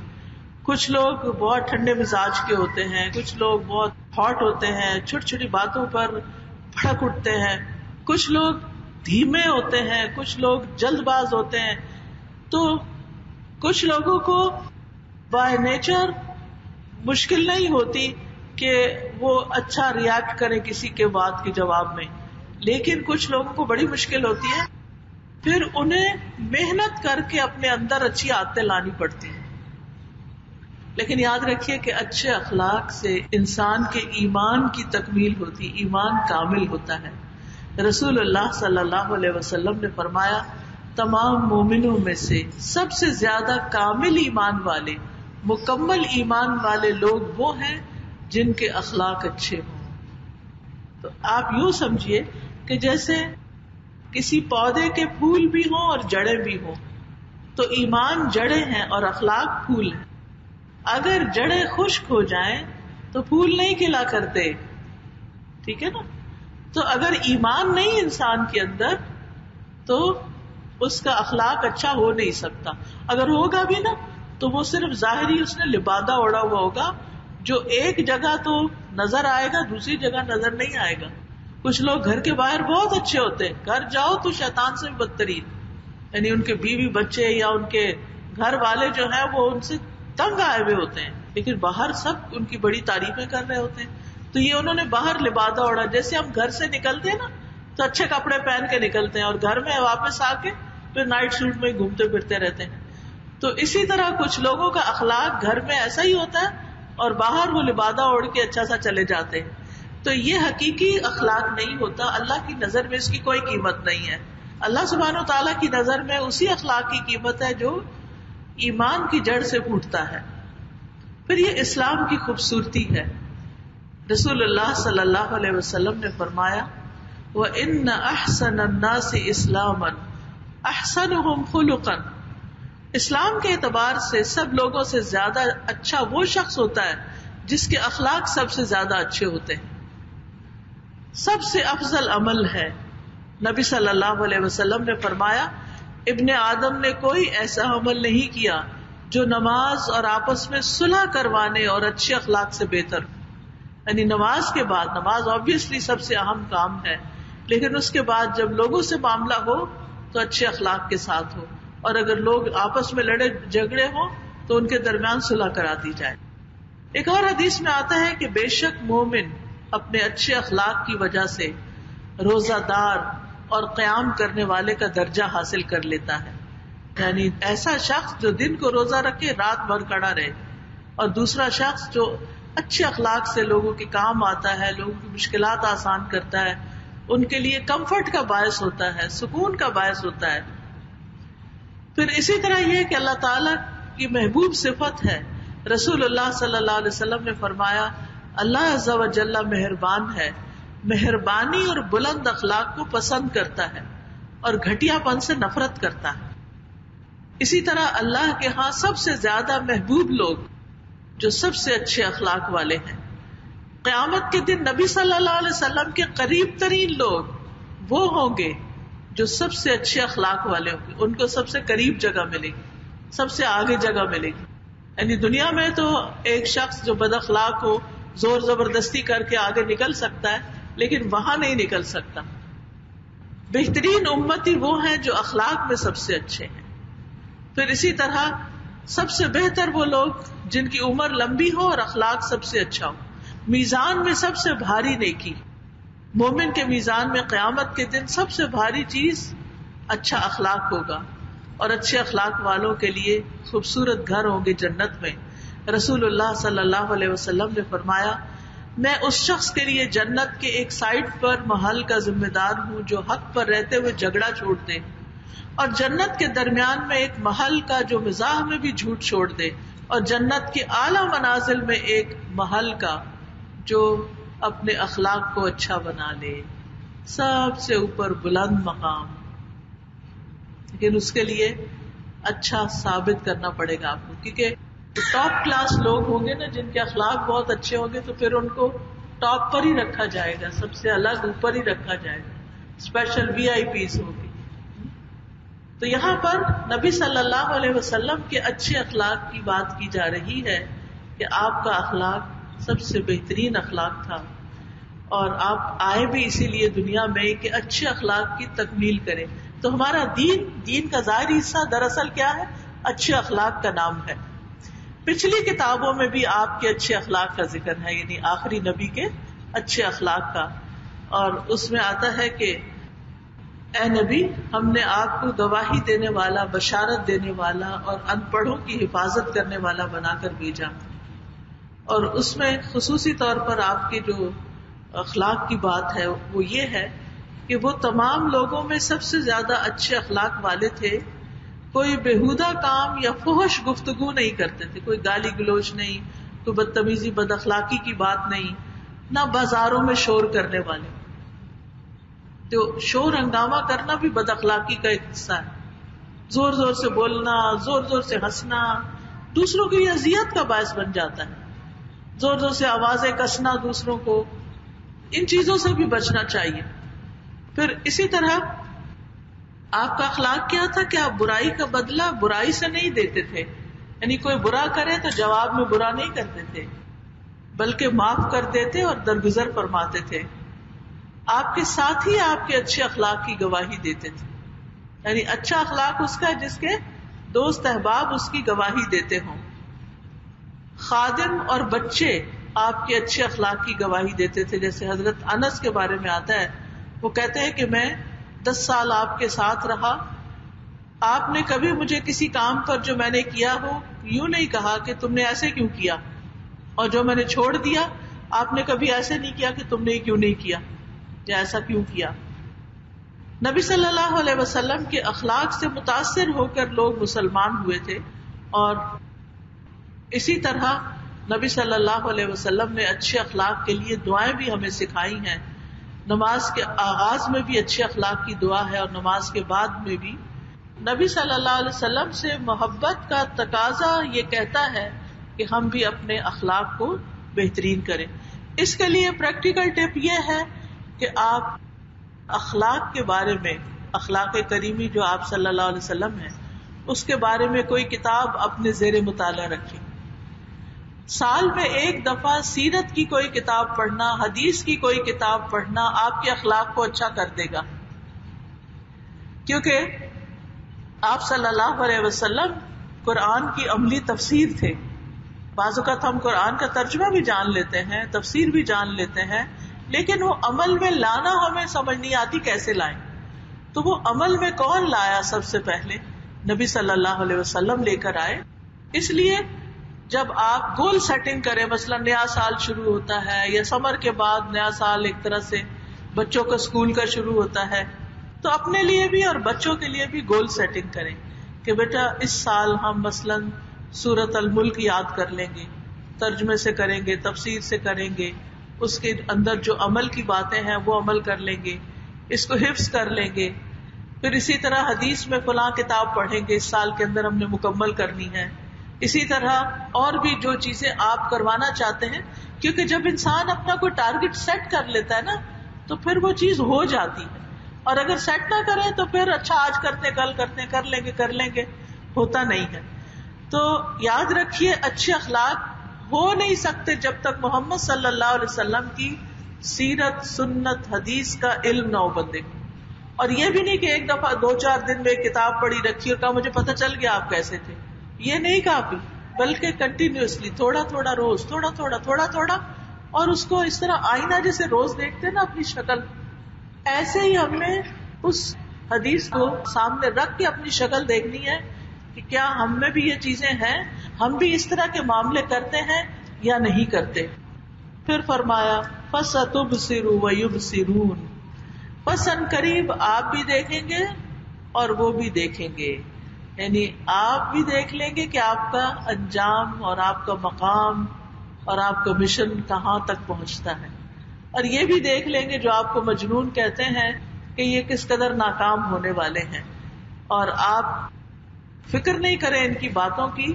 کچھ لوگ بہت ٹھنڈے مزاج کے ہوتے ہیں، کچھ لوگ بہت ہاٹ ہوتے ہیں، چھوٹی چھوٹی باتوں پر بھڑک اٹھتے ہیں، کچھ لوگ دھیمے ہوتے ہیں، کچھ لوگ جلد باز ہوتے ہیں. تو کچھ لوگوں کو بائی نیچر مشکل نہیں ہوتی کہ وہ اچھا ریئیکٹ کرے کسی کے بات کے جواب میں، لیکن کچھ لوگوں کو بڑی مشکل ہوتی ہے، پھر انہیں محنت کر کے اپنے اندر اچھی عادتیں لانی پڑتی ہیں. لیکن یاد رکھیے کہ اچھے اخلاق سے انسان کے ایمان کی تکمیل ہوتی، ایمان کامل ہوتا ہے. رسول اللہ صلی اللہ علیہ وسلم نے فرمایا، تمام مومنوں میں سے سب سے زیادہ کامل ایمان والے، مکمل ایمان والے لوگ وہ ہیں جن کے اخلاق اچھے ہوں. تو آپ یوں سمجھیے کہ جیسے کسی پودے کے پھول بھی ہوں اور جڑیں بھی ہوں، تو ایمان جڑیں ہیں اور اخلاق پھول ہیں. اگر جڑیں خشک ہو جائیں تو پھول نہیں کھلا کرتے، ٹھیک ہے نا. تو اگر ایمان نہیں انسان کے اندر تو اس کا اخلاق اچھا ہو نہیں سکتا. اگر ہوگا بھی نا تو وہ صرف ظاہری اس نے لبادہ اوڑا ہوا ہوگا، جو ایک جگہ تو نظر آئے گا، دوسری جگہ نظر نہیں آئے گا. کچھ لوگ گھر کے باہر بہت اچھے ہوتے ہیں، گھر جاؤ تو شیطان سے بھی بدترین، یعنی ان کے بیوی بچے یا ان کے گھر والے جو ہیں وہ ان سے تنگ آئے ہوئے ہوتے ہیں، لیکن باہر سب ان کی بڑی تعریفیں کر رہے ہوتے ہیں. تو یہ انہوں نے باہر لبادہ اوڑا. جیسے ہم گھر سے نکلتے ہیں نا تو اچھے کپڑے پہن کے نکلتے ہیں، اور گھر میں واپس آ کے پھر نائٹ سوٹ میں گھومتے پھرتے رہتے ہیں. تو اسی طرح کچھ لوگوں کا اخلاق گھر میں ایسا ہی ہوتا ہے، اور باہر وہ لبادہ اوڑھ کے اچھا سا چلے جاتے ہیں. تو یہ حقیقی اخلاق نہیں ہوتا. اللہ کی نظر میں اس کی کوئی قیمت نہیں ہے. اللہ سبحانہ و تعالیٰ کی نظر میں اسی اخلاق کی قیمت ہے جو ایمان کی جڑ سے پھوٹتا ہے. پھر یہ اسلام کی خوبصورتی ہے. رسول اللہ صلی اللہ علیہ وسلم نے فرمایا وَإِنَّ أَحْسَنَ النَّاسِ إِسْلَامًا أَحْسَنُهُمْ خُلُقًا. اسلام کے اعتبار سے سب لوگوں سے زیادہ اچھا وہ شخص ہوتا ہے جس کے اخلاق سب سے زیادہ اچھے ہوتے ہیں. سب سے افضل عمل ہے. نبی صلی اللہ علیہ وسلم نے فرمایا ابن آدم نے کوئی ایسا عمل نہیں کیا جو نماز اور آپس میں صلح کروانے اور اچھے اخلاق سے بہتر. یعنی نماز کے بعد، نماز آبویسلی سب سے اہم کام ہے، لیکن اس کے بعد جب لوگوں سے معاملہ ہو تو اچھے اخلاق کے ساتھ ہو، اور اگر لوگ آپس میں لڑے جھگڑے ہوں تو ان کے درمیان صلح کرا دی جائے. ایک اور حدیث میں آتا ہے کہ بے شک مومن اپنے اچھے اخلاق کی وجہ سے روزہ دار اور قیام کرنے والے کا درجہ حاصل کر لیتا ہے. یعنی ایسا شخص جو دن کو روزہ رکھے رات بھر کھڑا رہے، اور دوسرا شخص جو اچھے اخلاق سے لوگوں کے کام آتا ہے، لوگوں کی مشکلات آسان کرتا ہے، ان کے لیے کمفرٹ کا باعث ہوتا ہے، سکون کا باعث ہوتا ہے. پھر اسی طرح یہ کہ اللہ تعالیٰ کی محبوب صفت ہے. رسول اللہ صلی اللہ علیہ وسلم نے فرمایا اللہ عز و جل مہربان ہے، مہربانی اور بلند اخلاق کو پسند کرتا ہے اور گھٹیا پن سے نفرت کرتا ہے. اسی طرح اللہ کے ہاں سب سے زیادہ محبوب لوگ جو سب سے اچھے اخلاق والے ہیں. قیامت کے دن نبی صلی اللہ علیہ وسلم کے قریب ترین لوگ وہ ہوں گے جو سب سے اچھے اخلاق والے ہوں گے. ان کو سب سے قریب جگہ ملے گی، سب سے آگے جگہ ملے گی. یعنی دنیا میں تو ایک شخص جو بد اخلاق ہو زور زبردستی کر کے آگے نکل سکتا ہے، لیکن وہاں نہیں نکل سکتا. بہترین امتی وہ ہیں جو اخلاق میں سب سے اچھے ہیں. پھر اسی طرح سب سے بہتر وہ لوگ جن کی عمر لمبی ہو اور اخلاق سب سے اچھا ہو. میزان میں سب سے بھاری نیکی، مومن کے میزان میں قیامت کے دن سب سے بھاری چیز اچھا اخلاق ہوگا، اور اچھے اخلاق والوں کے لیے خوبصورت گھر ہوں گے جنت میں. رسول اللہ صلی اللہ علیہ وسلم نے فرمایا میں اس شخص کے لیے جنت کے ایک سائڈ پر محل کا ذمہ دار ہوں جو حق پر رہتے ہوئے جھگڑا چھوڑ دے، اور جنت کے درمیان میں ایک محل کا جو مزاح میں بھی جھوٹ چھوڑ دے، اور جنت کے اعلی منازل میں ایک محل کا جو اپنے اخلاق کو اچھا بنا لے. سب سے اوپر بلند مقام، لیکن اس کے لیے اچھا ثابت کرنا پڑے گا آپ کو، کیونکہ ٹاپ کلاس لوگ ہوں گے نا جن کے اخلاق بہت اچھے ہوں گے تو پھر ان کو ٹاپ پر ہی رکھا جائے گا، سب سے الگ اوپر ہی رکھا جائے گا، اسپیشل VIP ہوگی. تو یہاں پر نبی صلی اللہ علیہ وسلم کے اچھے اخلاق کی بات کی جا رہی ہے کہ آپ کا اخلاق سب سے بہترین اخلاق تھا، اور آپ آئے بھی اسی لیے دنیا میں کہ اچھے اخلاق کی تکمیل کریں. تو ہمارا دین کا ظاہری حصہ دراصل کیا ہے؟ اچھے اخلاق کا نام ہے. پچھلی کتابوں میں بھی آپ کے اچھے اخلاق کا ذکر ہے، یعنی آخری نبی کے اچھے اخلاق کا، اور اس میں آتا ہے کہ اے نبی ہم نے آپ کو گواہی دینے والا، بشارت دینے والا اور ان پڑھوں کی حفاظت کرنے والا بنا کر بھیجا. اور اس میں خصوصی طور پر آپ کے جو اخلاق کی بات ہے وہ یہ ہے کہ وہ تمام لوگوں میں سب سے زیادہ اچھے اخلاق والے تھے. کوئی بےہودہ کام یا فحش گفتگو نہیں کرتے تھے، کوئی گالی گلوچ نہیں، کوئی بدتمیزی بد اخلاقی کی بات نہیں، نہ بازاروں میں شور کرنے والے. تو شور ہنگامہ کرنا بھی بد اخلاقی کا ایک حصہ ہے. زور زور سے بولنا، زور زور سے ہنسنا دوسروں کی اذیت کا باعث بن جاتا ہے. زور زور سے آوازیں کسنا دوسروں کو، ان چیزوں سے بھی بچنا چاہیے. پھر اسی طرح آپ کا اخلاق کیا تھا کہ آپ برائی کا بدلہ برائی سے نہیں دیتے تھے، یعنی کوئی برا کرے تو جواب میں برا نہیں کرتے تھے، بلکہ معاف کر دیتے اور درگزر فرماتے تھے. آپ کے ساتھ ہی آپ کے اچھے اخلاق کی گواہی دیتے تھے. یعنی اچھا اخلاق اس کا ہے جس کے دوست احباب اس کی گواہی دیتے ہوں. خادم اور بچے آپ کے اچھے اخلاق کی گواہی دیتے تھے. جیسے حضرت انس کے بارے میں آتا ہے، وہ کہتے ہیں کہ میں 10 سال آپ کے ساتھ رہا، آپ نے کبھی مجھے کسی کام پر جو میں نے کیا ہو یوں نہیں کہا کہ تم نے ایسے کیوں کیا، اور جو میں نے چھوڑ دیا آپ نے کبھی ایسے نہیں کیا کہ تم نے کیوں نہیں کیا یا ایسا کیوں کیا. نبی صلی اللہ علیہ وسلم کے اخلاق سے متاثر ہو کر لوگ مسلمان ہوئے تھے، اور اسی طرح نبی صلی اللہ علیہ وسلم نے اچھے اخلاق کے لیے دعائیں بھی ہمیں سکھائی ہیں. نماز کے آغاز میں بھی اچھے اخلاق کی دعا ہے، اور نماز کے بعد میں بھی. نبی صلی اللہ علیہ وسلم سے محبت کا تقاضا یہ کہتا ہے کہ ہم بھی اپنے اخلاق کو بہترین کریں. اس کے لیے پریکٹیکل ٹپ یہ ہے کہ آپ اخلاق کے بارے میں، اخلاق کریمی جو آپ صلی اللہ علیہ وسلم ہے اس کے بارے میں کوئی کتاب اپنے زیر مطالعہ رکھیں. سال میں ایک دفعہ سیرت کی کوئی کتاب پڑھنا، حدیث کی کوئی کتاب پڑھنا آپ کے اخلاق کو اچھا کر دے گا. کیونکہ آپ صلی اللہ علیہ وسلم قرآن کی عملی تفسیر تھے. بعض اوقات ہم قرآن کا ترجمہ بھی جان لیتے ہیں، تفسیر بھی جان لیتے ہیں، لیکن وہ عمل میں لانا ہمیں سمجھ نہیں آتی کیسے لائیں. تو وہ عمل میں کون لایا؟ سب سے پہلے نبی صلی اللہ علیہ وسلم لے کر آئے. اس لیے جب آپ گول سیٹنگ کریں، مثلا نیا سال شروع ہوتا ہے یا سمر کے بعد نیا سال ایک طرح سے بچوں کا اسکول کا شروع ہوتا ہے، تو اپنے لیے بھی اور بچوں کے لیے بھی گول سیٹنگ کریں کہ بیٹا اس سال ہم مثلا سورۃ الملک یاد کر لیں گے، ترجمے سے کریں گے، تفسیر سے کریں گے، اس کے اندر جو عمل کی باتیں ہیں وہ عمل کر لیں گے، اس کو حفظ کر لیں گے. پھر اسی طرح حدیث میں فلاں کتاب پڑھیں گے، اس سال کے اندر ہم نے مکمل کرنی ہے. اسی طرح اور بھی جو چیزیں آپ کروانا چاہتے ہیں، کیونکہ جب انسان اپنا کوئی ٹارگٹ سیٹ کر لیتا ہے نا تو پھر وہ چیز ہو جاتی ہے. اور اگر سیٹ نہ کریں تو پھر اچھا آج کرتے کل کرتے کر لیں گے ہوتا نہیں ہے. تو یاد رکھیے اچھے اخلاق ہو نہیں سکتے جب تک محمد صلی اللہ علیہ وسلم کی سیرت، سنت، حدیث کا علم نہ ہو بندے کو. اور یہ بھی نہیں کہ ایک دفعہ 2-4 دن میں کتاب پڑھی رکھی اور کہا مجھے پتہ چل گیا آپ کیسے تھے، یہ نہیں کافی، بلکہ کنٹینیوسلی تھوڑا تھوڑا روز، تھوڑا تھوڑا، اور اس کو اس طرح آئینہ جیسے روز دیکھتے ہیں نا اپنی شکل، ایسے ہی ہم نے اس حدیث کو سامنے رکھ کے اپنی شکل دیکھنی ہے کہ کیا ہم میں بھی یہ چیزیں ہیں، ہم بھی اس طرح کے معاملے کرتے ہیں یا نہیں کرتے. پھر فرمایا فَسَتُبْصِرُ وَيُبْصِرُونَ، پس ان قریب آپ بھی دیکھیں گے اور وہ بھی دیکھیں گے. یعنی آپ بھی دیکھ لیں گے کہ آپ کا انجام اور آپ کا مقام اور آپ کا مشن کہاں تک پہنچتا ہے، اور یہ بھی دیکھ لیں گے جو آپ کو مجنون کہتے ہیں کہ یہ کس قدر ناکام ہونے والے ہیں. اور آپ فکر نہیں کریں ان کی باتوں کی،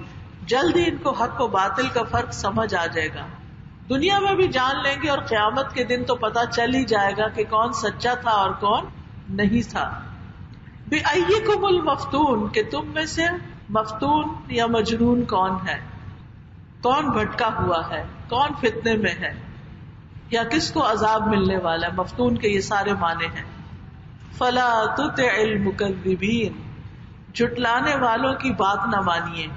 جلد ہی ان کو حق و باطل کا فرق سمجھ آ جائے گا. دنیا میں بھی جان لیں گے اور قیامت کے دن تو پتہ چل ہی جائے گا کہ کون سچا تھا اور کون نہیں تھا. بِأَيِّكُمُ الْمَفْتُونَ، کہ تم میں سے مفتون یا مجنون کون ہے، کون بھٹکا ہوا ہے، کون فتنے میں ہے، یا کس کو عذاب ملنے والا ہے. مفتون کے یہ سارے معنی ہیں. فَلَا تُطِعِ الْمُكَذِّبِينَ، جھٹلانے والوں کی بات نہ مانیے.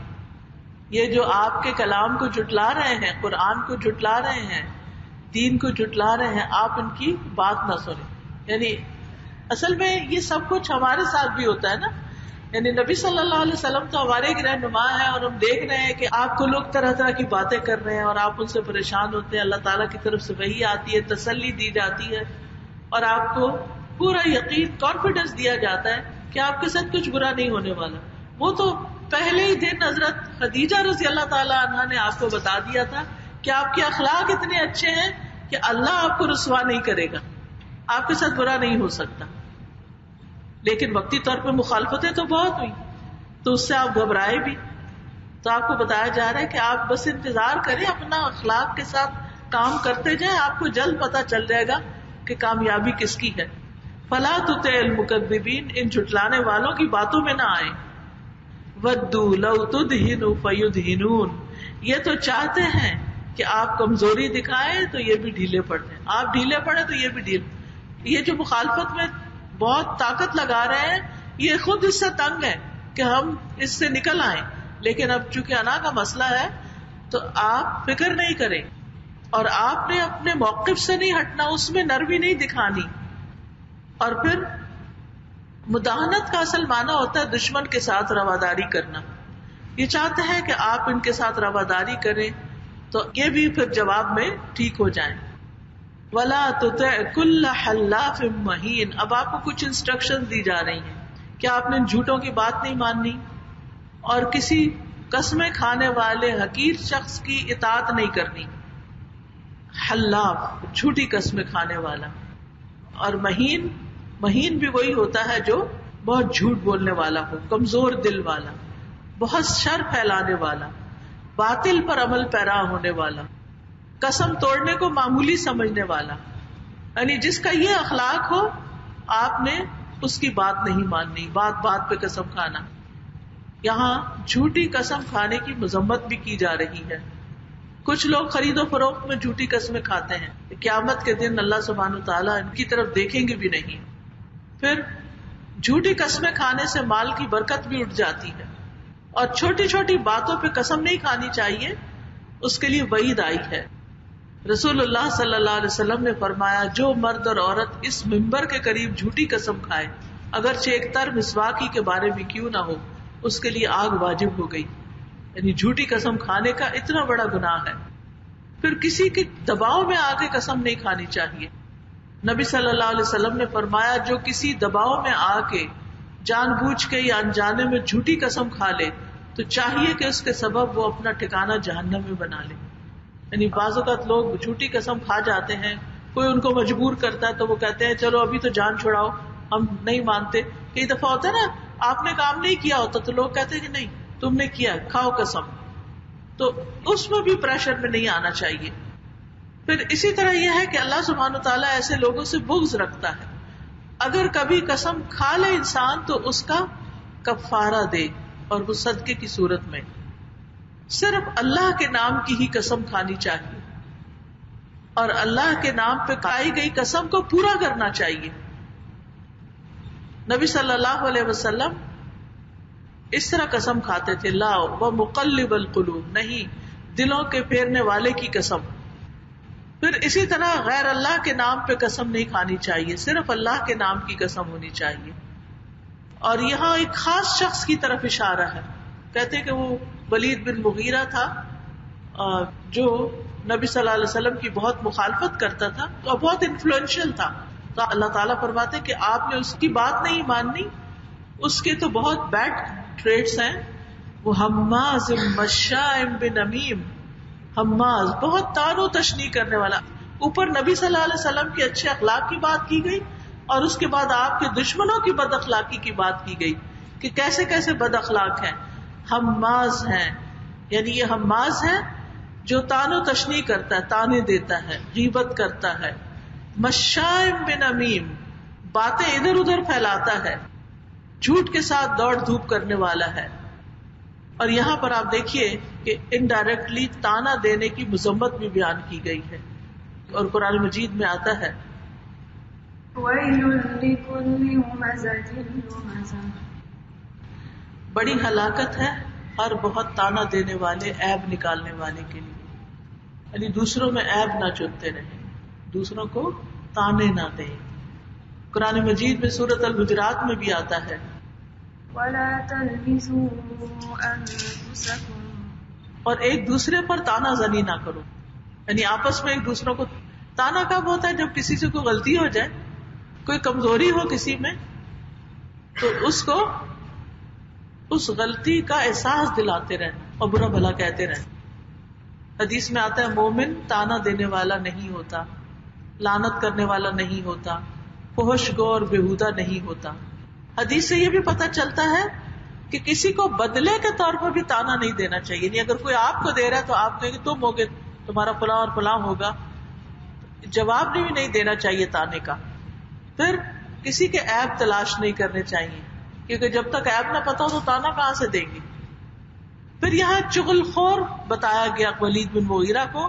یہ جو آپ کے کلام کو جھٹلا رہے ہیں، قرآن کو جھٹلا رہے ہیں، دین کو جھٹلا رہے ہیں، آپ ان کی بات نہ سنیں. یعنی اصل میں یہ سب کچھ ہمارے ساتھ بھی ہوتا ہے نا. یعنی نبی صلی اللہ علیہ وسلم تو ہمارے ایک رہنما ہے، اور ہم دیکھ رہے ہیں کہ آپ کو لوگ طرح طرح کی باتیں کر رہے ہیں اور آپ ان سے پریشان ہوتے ہیں. اللہ تعالیٰ کی طرف سے وحی آتی ہے، تسلی دی جاتی ہے، اور آپ کو پورا یقین، کانفیڈنس دیا جاتا ہے کہ آپ کے ساتھ کچھ برا نہیں ہونے والا. وہ تو پہلے ہی دن حضرت خدیجہ رضی اللہ تعالیٰ عنہا نے آپ کو بتا دیا تھا کہ آپ کے اخلاق اتنے اچھے ہیں کہ اللہ آپ کو رسوا نہیں کرے گا، آپ کے ساتھ برا نہیں ہو سکتا. لیکن وقتی طور پہ مخالفتیں تو بہت ہوئی، تو اس سے آپ گھبرائے بھی. تو آپ کو بتایا جا رہا ہے کہ آپ بس انتظار کریں، اپنا اخلاق کے ساتھ کام کرتے جائیں، آپ کو جلد پتا چل جائے گا کہ کامیابی کس کی ہے. فلا تطع المکذبین، ان جھٹلانے والوں کی باتوں میں نہ آئیں. ودوا لو تدہن فیدہنون، یہ تو چاہتے ہیں کہ آپ کمزوری دکھائیں تو یہ بھی ڈھیلے پڑ جائیں، آپ ڈھیلے پڑے تو یہ بھی ڈھیلے. یہ جو مخالفت میں بہت طاقت لگا رہے ہیں، یہ خود اس سے تنگ ہے کہ ہم اس سے نکل آئیں. لیکن اب چونکہ انا کا مسئلہ ہے تو آپ فکر نہیں کریں، اور آپ نے اپنے موقف سے نہیں ہٹنا، اس میں نرمی نہیں دکھانی. اور پھر مداحنت کا اصل معنی ہوتا ہے دشمن کے ساتھ رواداری کرنا. یہ چاہتے ہیں کہ آپ ان کے ساتھ رواداری کریں تو یہ بھی پھر جواب میں ٹھیک ہو جائیں. وَلَا تُطِعْ كُلَّ حَلَّافٍ مَّهِينٍ. اب آپ کو کچھ انسٹرکشن دی جا رہی ہیں کہ آپ نے جھوٹوں کی بات نہیں ماننی اور کسی قسمیں کھانے والے حقیر شخص کی اطاعت نہیں کرنی. حلاف جھوٹی قسمیں کھانے والا، اور مہین بھی وہی ہوتا ہے جو بہت جھوٹ بولنے والا ہو، کمزور دل والا، بہت شر پھیلانے والا، باطل پر عمل پیرا ہونے والا، قسم توڑنے کو معمولی سمجھنے والا. یعنی جس کا یہ اخلاق ہو آپ نے اس کی بات نہیں ماننی، بات بات پہ قسم کھانا. یہاں جھوٹی قسم کھانے کی مذمت بھی کی جا رہی ہے. کچھ لوگ خرید و فروخت میں جھوٹی قسمیں کھاتے ہیں، قیامت کے دن اللہ سبحانہ وتعالیٰ ان کی طرف دیکھیں گے بھی نہیں. پھر جھوٹی قسمیں کھانے سے مال کی برکت بھی اٹھ جاتی ہے، اور چھوٹی چھوٹی باتوں پہ قسم نہیں کھانی چاہیے، اس کے لیے وعید آئی ہے. رسول اللہ صلی اللہ علیہ وسلم نے فرمایا جو مرد اور عورت اس منبر کے قریب جھوٹی قسم کھائے اگرچہ ایک تر مسواک ہی کے بارے میں کیوں نہ ہو، اس کے لیے آگ واجب ہو گئی. یعنی جھوٹی قسم کھانے کا اتنا بڑا گناہ ہے. پھر کسی کے دباؤ میں آ کے قسم نہیں کھانی چاہیے. نبی صلی اللہ علیہ وسلم نے فرمایا جو کسی دباؤ میں آ کے جان بوجھ کے یا انجانے میں جھوٹی قسم کھا لے تو چاہیے کہ اس کے سبب وہ اپنا ٹھکانہ جہنم میں بنا لے. یعنی بعض اوقات لوگ جھوٹی قسم کھا جاتے ہیں، کوئی ان کو مجبور کرتا ہے تو وہ کہتے ہیں چلو ابھی تو جان چھڑاؤ، ہم نہیں مانتے. کئی دفعہ ہوتا ہے نا آپ نے کام نہیں کیا ہوتا تو لوگ کہتے ہیں کہ نہیں تم نے کیا، کھاؤ قسم. تو اس میں بھی پریشر میں نہیں آنا چاہیے. پھر اسی طرح یہ ہے کہ اللہ سبحانہ تعالیٰ ایسے لوگوں سے بغض رکھتا ہے. اگر کبھی قسم کھا لے انسان تو اس کا کفارہ دے، اور وہ صدقے کی صورت میں. صرف اللہ کے نام کی ہی قسم کھانی چاہیے، اور اللہ کے نام پہ کھائی گئی قسم کو پورا کرنا چاہیے. نبی صلی اللہ علیہ وسلم اس طرح قسم کھاتے تھے، لا ومقلب القلوب، نہیں دلوں کے پھیرنے والے کی قسم. پھر اسی طرح غیر اللہ کے نام پہ قسم نہیں کھانی چاہیے، صرف اللہ کے نام کی قسم ہونی چاہیے. اور یہاں ایک خاص شخص کی طرف اشارہ ہے. کہتے کہ وہ ولید بن مغیرہ تھا جو نبی صلی اللہ علیہ وسلم کی بہت مخالفت کرتا تھا اور بہت انفلوئنشل تھا. تو اللہ تعالیٰ فرماتے کہ آپ نے اس کی بات نہیں ماننی، اس کے تو بہت بیڈ ٹریٹس ہیں. وہ حماز مشاء بنمیم، حماز بہت تان و تشنیع کرنے والا. اوپر نبی صلی اللہ علیہ وسلم کے اچھے اخلاق کی بات کی گئی اور اس کے بعد آپ کے دشمنوں کی بد اخلاقی کی بات کی گئی کہ کیسے کیسے بد اخلاق ہیں. حماز ہیں، یعنی یہ حماز ہے جو تان و تشنیع کرتا ہے، تانے دیتا ہے، غیبت کرتا ہے. مشاء بنمیم، باتیں ادھر ادھر پھیلاتا ہے، جھوٹ کے ساتھ دوڑ دھوپ کرنے والا ہے. اور یہاں پر آپ دیکھیے کہ انڈائریکٹلی تانا دینے کی مذمت بھی بیان کی گئی ہے، اور قرآن مجید میں آتا ہے بڑی ہلاکت ہے ہر بہت تانا دینے والے، عیب نکالنے والے کے لیے. یعنی دوسروں میں عیب نہ چنتے رہیں، دوسروں کو تانے نہ دیں. قرآن مجید میں سورۃ الحجرات میں بھی آتا ہے وَلَا تَلْمِزُوا أَنفُسَكُمْ، اور ایک دوسرے پر تانا زنی نہ کرو. یعنی آپس میں ایک دوسروں کو تانا کب ہوتا ہے؟ جب کسی سے کوئی غلطی ہو جائے، کوئی کمزوری ہو کسی میں، تو اس کو اس غلطی کا احساس دلاتے رہنا اور برا بھلا کہتے رہنا. حدیث میں آتا ہے مومن تانا دینے والا نہیں ہوتا، لعنت کرنے والا نہیں ہوتا، فحش گو اور بےہودہ نہیں ہوتا. حدیث سے یہ بھی پتہ چلتا ہے کہ کسی کو بدلے کے طور پر بھی تانا نہیں دینا چاہیے. یعنی اگر کوئی آپ کو دے رہا ہے تو آپ کہیں گے تم ہوگے، تمہارا فلاں اور فلاں ہوگا، جواب بھی نہیں دینا چاہیے تانے کا. پھر کسی کے عیب تلاش نہیں کرنے چاہیے، کیونکہ جب تک عیب نہ پتا ہو تو تانا کہاں سے دیں گے. پھر یہاں چغل خور بتایا گیا ولید بن مغیرہ کو.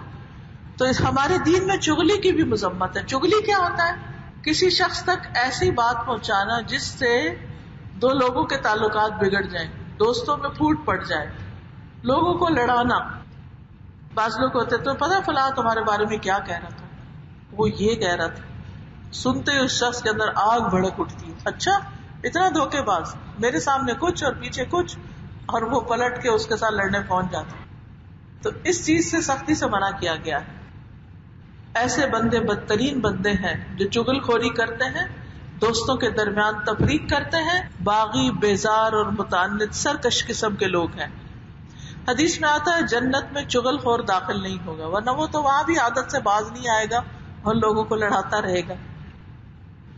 تو ہمارے دین میں چغلی کی بھی مذمت ہے. چغلی کیا ہوتا ہے؟ کسی شخص تک ایسی بات پہنچانا جس سے دو لوگوں کے تعلقات بگڑ جائیں، دوستوں میں پھوٹ پڑ جائے، لوگوں کو لڑانا. بعض لوگ ہوتے تو پتہ فلاں تمہارے بارے میں کیا کہہ رہا تھا، وہ یہ کہہ رہا تھا. سنتے اس شخص کے اندر آگ بھڑک اٹھتی ہے، اچھا اتنا دھوکے باز، میرے سامنے کچھ اور پیچھے کچھ، اور وہ پلٹ کے اس کے ساتھ لڑنے پہنچ جاتا. تو اس چیز سے سختی سے منع کیا گیا ہے. ایسے بندے بدترین بندے ہیں جو چغل خوری کرتے ہیں، دوستوں کے درمیان تفریق کرتے ہیں، باغی، بیزار اور متعنت سرکش قسم کے لوگ ہیں. حدیث میں آتا ہے جنت میں چغل خور داخل نہیں ہوگا، ورنہ وہ تو وہاں بھی عادت سے باز نہیں آئے گا اور لوگوں کو لڑاتا رہے گا.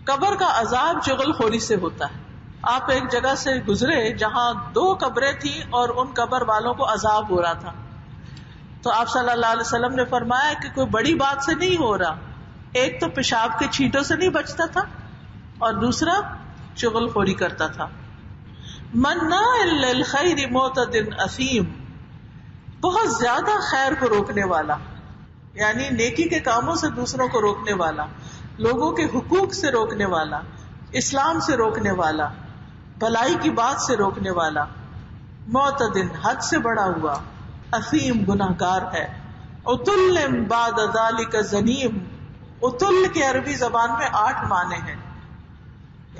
قبر کا عذاب چغل خوری سے ہوتا ہے. آپ ایک جگہ سے گزرے جہاں 2 قبریں تھیں اور ان قبر والوں کو عذاب ہو رہا تھا، تو آپ صلی اللہ علیہ وسلم نے فرمایا کہ کوئی بڑی بات سے نہیں ہو رہا. ایک تو پیشاب کے چھینٹوں سے نہیں بچتا تھا اور دوسرا چغل خوری کرتا تھا. مناع للخیر معتد اثیم، بہت زیادہ خیر کو روکنے والا، یعنی نیکی کے کاموں سے دوسروں کو روکنے والا، لوگوں کے حقوق سے روکنے والا، اسلام سے روکنے والا، بھلائی کی بات سے روکنے والا، معتدن حد سے بڑا ہوا، اثیم گناہگار ہے. اتل بعد ذلک زنیم، اتل کے عربی زبان میں 8 معنی ہیں.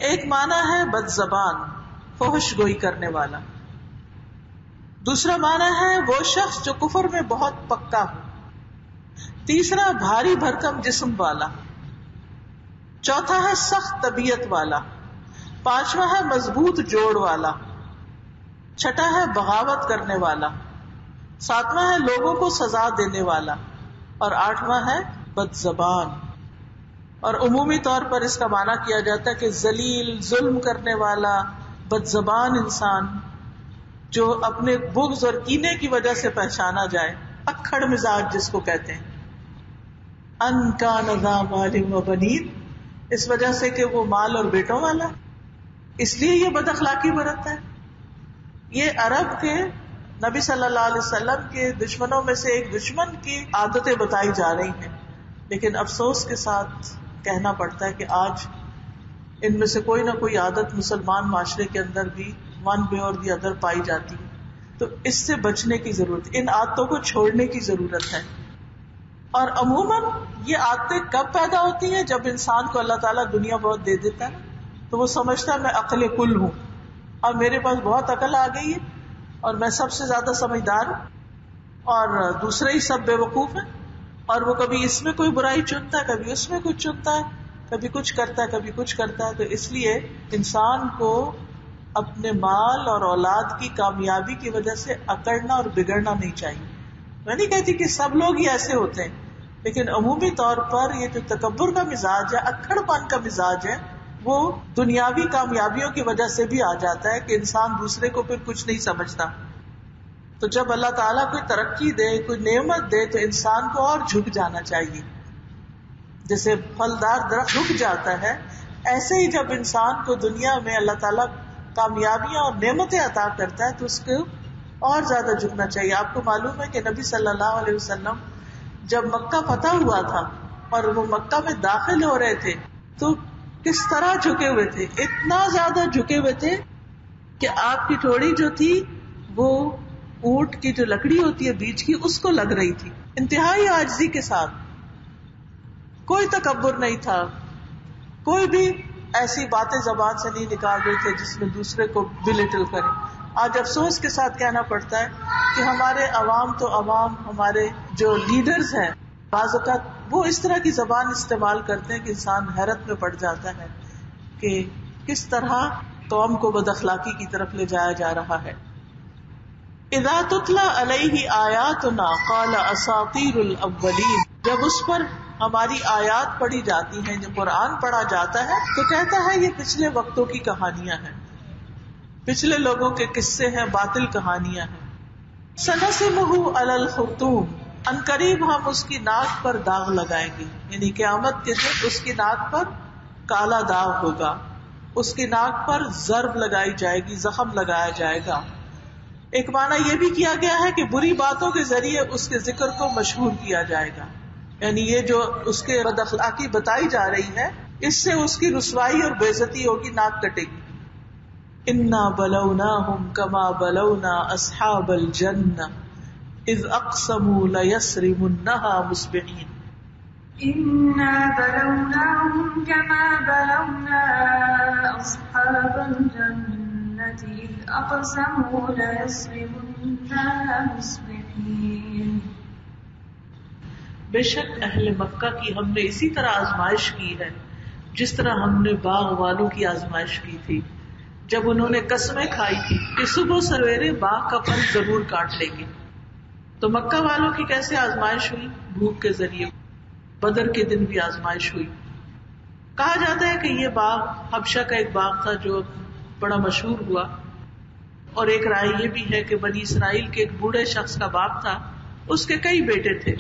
ایک معنی ہے بد زبان، فحش گوئی کرنے والا. دوسرا معنی ہے وہ شخص جو کفر میں بہت پکا ہو. تیسرا بھاری بھرکم جسم والا. چوتھا ہے سخت طبیعت والا. پانچواں ہے مضبوط جوڑ والا. چھٹا ہے بغاوت کرنے والا. ساتواں ہے لوگوں کو سزا دینے والا. اور 8واں ہے بد زبان. اور عمومی طور پر اس کا معنی کیا جاتا ہے کہ ذلیل، ظلم کرنے والا، بد زبان انسان جو اپنے بغض اور کینے کی وجہ سے پہچانا جائے. اکھڑ مزاج جس کو کہتے ہیں. ان کان ذا مال و بنین، اس وجہ سے کہ وہ مال اور بیٹوں والا، اس لیے یہ بد اخلاقی برتتا ہے. یہ عرب کے نبی صلی اللہ علیہ وسلم کے دشمنوں میں سے ایک دشمن کی عادتیں بتائی جا رہی ہیں. لیکن افسوس کے ساتھ کہنا پڑتا ہے کہ آج ان میں سے کوئی نہ کوئی عادت مسلمان معاشرے کے اندر بھی ون وے اور دی ادر پائی جاتی ہے. تو اس سے بچنے کی ضرورت، ان عادتوں کو چھوڑنے کی ضرورت ہے. اور عموماً یہ عادتیں کب پیدا ہوتی ہیں؟ جب انسان کو اللہ تعالیٰ دنیا بہت دے دیتا ہے تو وہ سمجھتا ہے میں عقل کل ہوں، اور میرے پاس بہت عقل آ گئی ہے اور میں سب سے زیادہ سمجھدار ہوں اور دوسرے ہی سب بے وقوف ہیں. اور وہ کبھی اس میں کوئی برائی چنتا ہے، کبھی اس میں کچھ چنتا ہے، کبھی کچھ کرتا ہے، کبھی کچھ کرتا ہے. تو اس لیے انسان کو اپنے مال اور اولاد کی کامیابی کی وجہ سے اکڑنا اور بگڑنا نہیں چاہیے. میں نہیں کہتی کہ سب لوگ ہی ایسے ہوتے ہیں، لیکن عمومی طور پر یہ جو تکبر کا مزاج ہے، اکڑ پن کا مزاج ہے، وہ دنیاوی کامیابیوں کی وجہ سے بھی آ جاتا ہے کہ انسان دوسرے کو پھر کچھ نہیں سمجھتا. تو جب اللہ تعالیٰ کوئی ترقی دے، کوئی نعمت دے، تو انسان کو اور جھک جانا چاہیے. جیسے پھلدار درخت جھک جاتا ہے، ایسے ہی جب انسان کو دنیا میں اللہ تعالیٰ کامیابیاں اور نعمتیں عطا کرتا ہے تو اس کو اور زیادہ جھکنا چاہیے. آپ کو معلوم ہے کہ نبی صلی اللہ علیہ وسلم جب مکہ فتح ہوا تھا اور وہ مکہ میں داخل ہو رہے تھے تو کس طرح جھکے ہوئے تھے، اتنا زیادہ جھکے ہوئے تھے کہ آپ کی ٹھوڑی جو تھی وہ اونٹ کی جو لکڑی ہوتی ہے بیچ کی، اس کو لگ رہی تھی. انتہائی عاجزی کے ساتھ، کوئی تکبر نہیں تھا، کوئی بھی ایسی باتیں زبان سے نہیں نکال رہے تھے جس میں دوسرے کو بلٹل کریں. آج افسوس کے ساتھ کہنا پڑتا ہے کہ ہمارے عوام ہمارے جو لیڈرز ہیں بعض اوقات وہ اس طرح کی زبان استعمال کرتے ہیں کہ انسان حیرت میں پڑ جاتا ہے کہ کس طرح قوم کو بد اخلاقی کی طرف لے جایا جا رہا ہے. اذا تتلی علیہ آیاتنا قال اساطیر الاولین، جب اس پر ہماری آیات پڑھی جاتی ہیں، جو قرآن پڑھا جاتا ہے تو کہتا ہے یہ پچھلے وقتوں کی کہانیاں ہیں، پچھلے لوگوں کے قصے ہیں، باطل کہانیاں ہیں. سنسمہ علی الخرطوم، ان قریب ہم اس کی ناک پر داغ لگائیں گے، یعنی قیامت کے دن اس کی ناک پر کالا داغ ہوگا، اس کی ناک پر ضرب لگائی جائے گی، زخم لگایا جائے گا. ایک معنی یہ بھی کیا گیا ہے کہ بری باتوں کے ذریعے اس کے ذکر کو مشہور کیا جائے گا، یعنی یہ جو اس کے بد اخلاقی بتائی جا رہی ہے اس سے اس کی رسوائی اور بے عزتی ہوگی، ناک کٹے گی. انا بلوناہم کما بلونا اصحاب الجنہ اذ اقسموا لیصرمنها مصبحین. انا بلوناہم کما بلونا اصحاب الجنہ إذ أقسموا ليصرمنها مصبحين. بے شک اہل مکہ کی ہم نے اسی طرح آزمائش کی ہے جس طرح ہم نے باغ والوں کی آزمائش کی تھی جب انہوں نے قسمیں کھائی تھی کہ صبح سویرے باغ کا پھل ضرور کاٹ لیں گے. تو مکہ والوں کی کیسے آزمائش ہوئی؟ بھوک کے ذریعے. بدر کے دن بھی آزمائش ہوئی. کہا جاتا ہے کہ یہ باغ حبشہ کا ایک باغ تھا جو بڑا مشہور ہوا، اور ایک رائے یہ بھی ہے کہ بنی اسرائیل کے ایک بوڑھے شخص کا باپ تھا، اس کے کئی بیٹے تھے.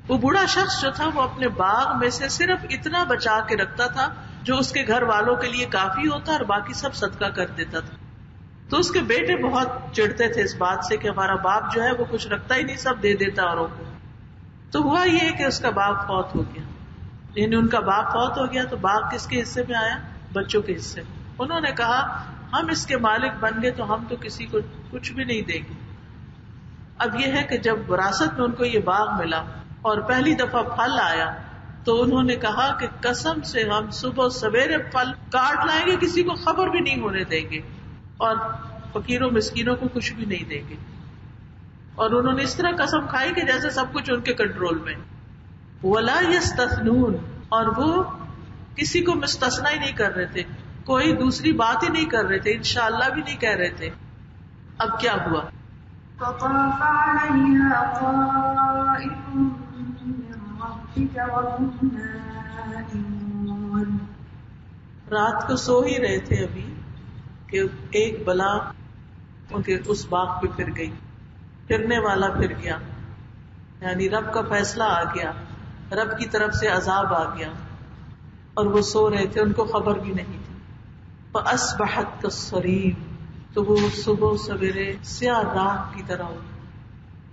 وہ بوڑھا شخص جو تھا وہ اپنے باغ میں سے صرف اتنا بچا کے رکھتا تھا جو اس کے گھر والوں کے لیے کافی ہوتا اور باقی سب صدقہ کر دیتا تھا. تو اس کے بیٹے بہت چڑھتے تھے اس بات سے کہ ہمارا باپ جو ہے وہ کچھ رکھتا ہی نہیں، سب دے دیتا اوروں کو. تو ہوا یہ کہ اس کا باپ فوت ہو گیا، یعنی ان کا باپ فوت ہو گیا تو باغ کس کے حصے میں آیا؟ بچوں کے حصے میں. انہوں نے کہا ہم اس کے مالک بن گئے تو ہم تو کسی کو کچھ بھی نہیں دیں گے. اب یہ ہے کہ جب وراثت میں ان کو یہ باغ ملا اور پہلی دفعہ پھل آیا تو انہوں نے کہا کہ قسم سے ہم صبح سویرے پھل کاٹ لائیں گے، کسی کو خبر بھی نہیں ہونے دیں گے اور فقیروں مسکینوں کو کچھ بھی نہیں دیں گے. اور انہوں نے اس طرح قسم کھائی کہ جیسے سب کچھ ان کے کنٹرول میں. ولا یستثنون، اور وہ کسی کو مستثنا ہی نہیں کر رہے تھے، کوئی دوسری بات ہی نہیں کر رہے تھے، انشاءاللہ بھی نہیں کہہ رہے تھے. اب کیا ہوا؟ فطاف عليها طائف من ربك وهم نائمون. رات کو سو ہی رہے تھے ابھی کہ ایک بلا ان کے اس باغ پہ پھر گئی، پھرنے والا پھر گیا، یعنی رب کا فیصلہ آ گیا، رب کی طرف سے عذاب آ گیا اور وہ سو رہے تھے، ان کو خبر بھی نہیں تھی. فاصبحت کالصریم، تو وہ صبح سویرے سیاہ رات کی طرح ہو،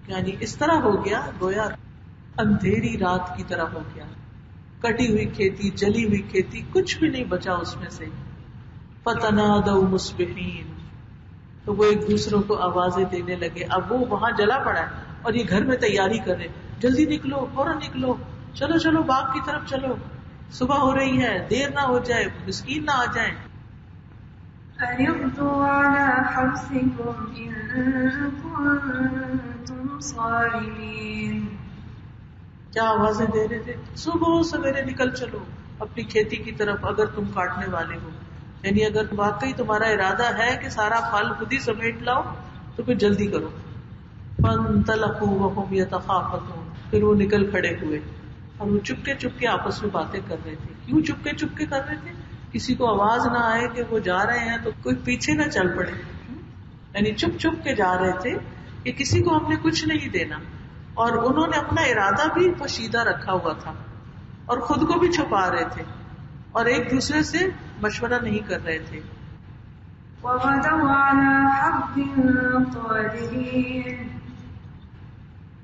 یعنی اس طرح ہو گیا گویا اندھیری رات کی طرح ہو گیا. کٹی ہوئی کھیتی، جلی ہوئی کھیتی، کچھ بھی نہیں بچا اس میں سے. فتنادوا مصبحین، تو وہ ایک دوسروں کو آوازیں دینے لگے. اب وہ وہاں جلا پڑا ہے اور یہ گھر میں تیاری کر رہے، جلدی نکلو، فوراً نکلو، چلو چلو باغ کی طرف چلو، صبح ہو رہی ہے، دیر نہ ہو جائے، مسکین نہ آ جائیں. أَيُغْدُوا عَلَى حَرْثِكُمْ إِن كُنتُمْ صَارِمِينَ. کیا آوازیں دے رہے تھے؟ صبح سویرے نکل چلو اپنی کھیتی کی طرف اگر تم کاٹنے والے ہو، یعنی اگر واقعی تمہارا ارادہ ہے کہ سارا پھل خود ہی سمیٹ لاؤ تو پھر جلدی کرو. فَانْطَلَقُوا وَهُمْ يَتَخَافَتُونَ، پھر وہ نکل کھڑے ہوئے اور وہ چپکے چپکے آپس میں باتیں کر رہے تھے. کیوں چپکے چپکے کر رہے تھے؟ کسی کو آواز نہ آئے کہ وہ جا رہے ہیں تو کوئی پیچھے نہ چل پڑے، یعنی چپ چپ کے جا رہے تھے کہ کسی کو ہم نے کچھ نہیں دینا. اور انہوں نے اپنا ارادہ بھی پوشیدہ رکھا ہوا تھا اور خود کو بھی چھپا رہے تھے اور ایک دوسرے سے مشورہ نہیں کر رہے تھے. وَغَدَوْا عَلَى حَرْدٍ قَادِرِينَ.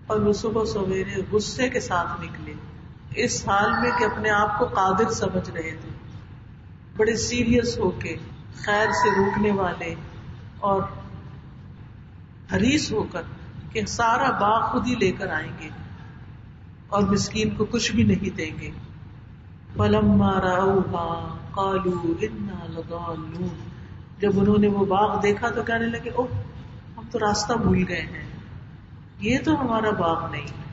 اور وہ صبح سویرے غصے کے ساتھ نکلے، اس حال میں کہ اپنے آپ کو قادر سمجھ رہے تھے، بڑے سیریس ہو کے، خیر سے روکنے والے اور حریص ہو کر کہ سارا باغ خود ہی لے کر آئیں گے اور مسکین کو کچھ بھی نہیں دیں گے. فَلَمَّا رَأَوْهَا قَالُوا إِنَّا لَضَالُّونَ. جب انہوں نے وہ باغ دیکھا تو کہنے لگے اوہ ہم تو راستہ بھول گئے ہیں، یہ تو ہمارا باغ نہیں ہے.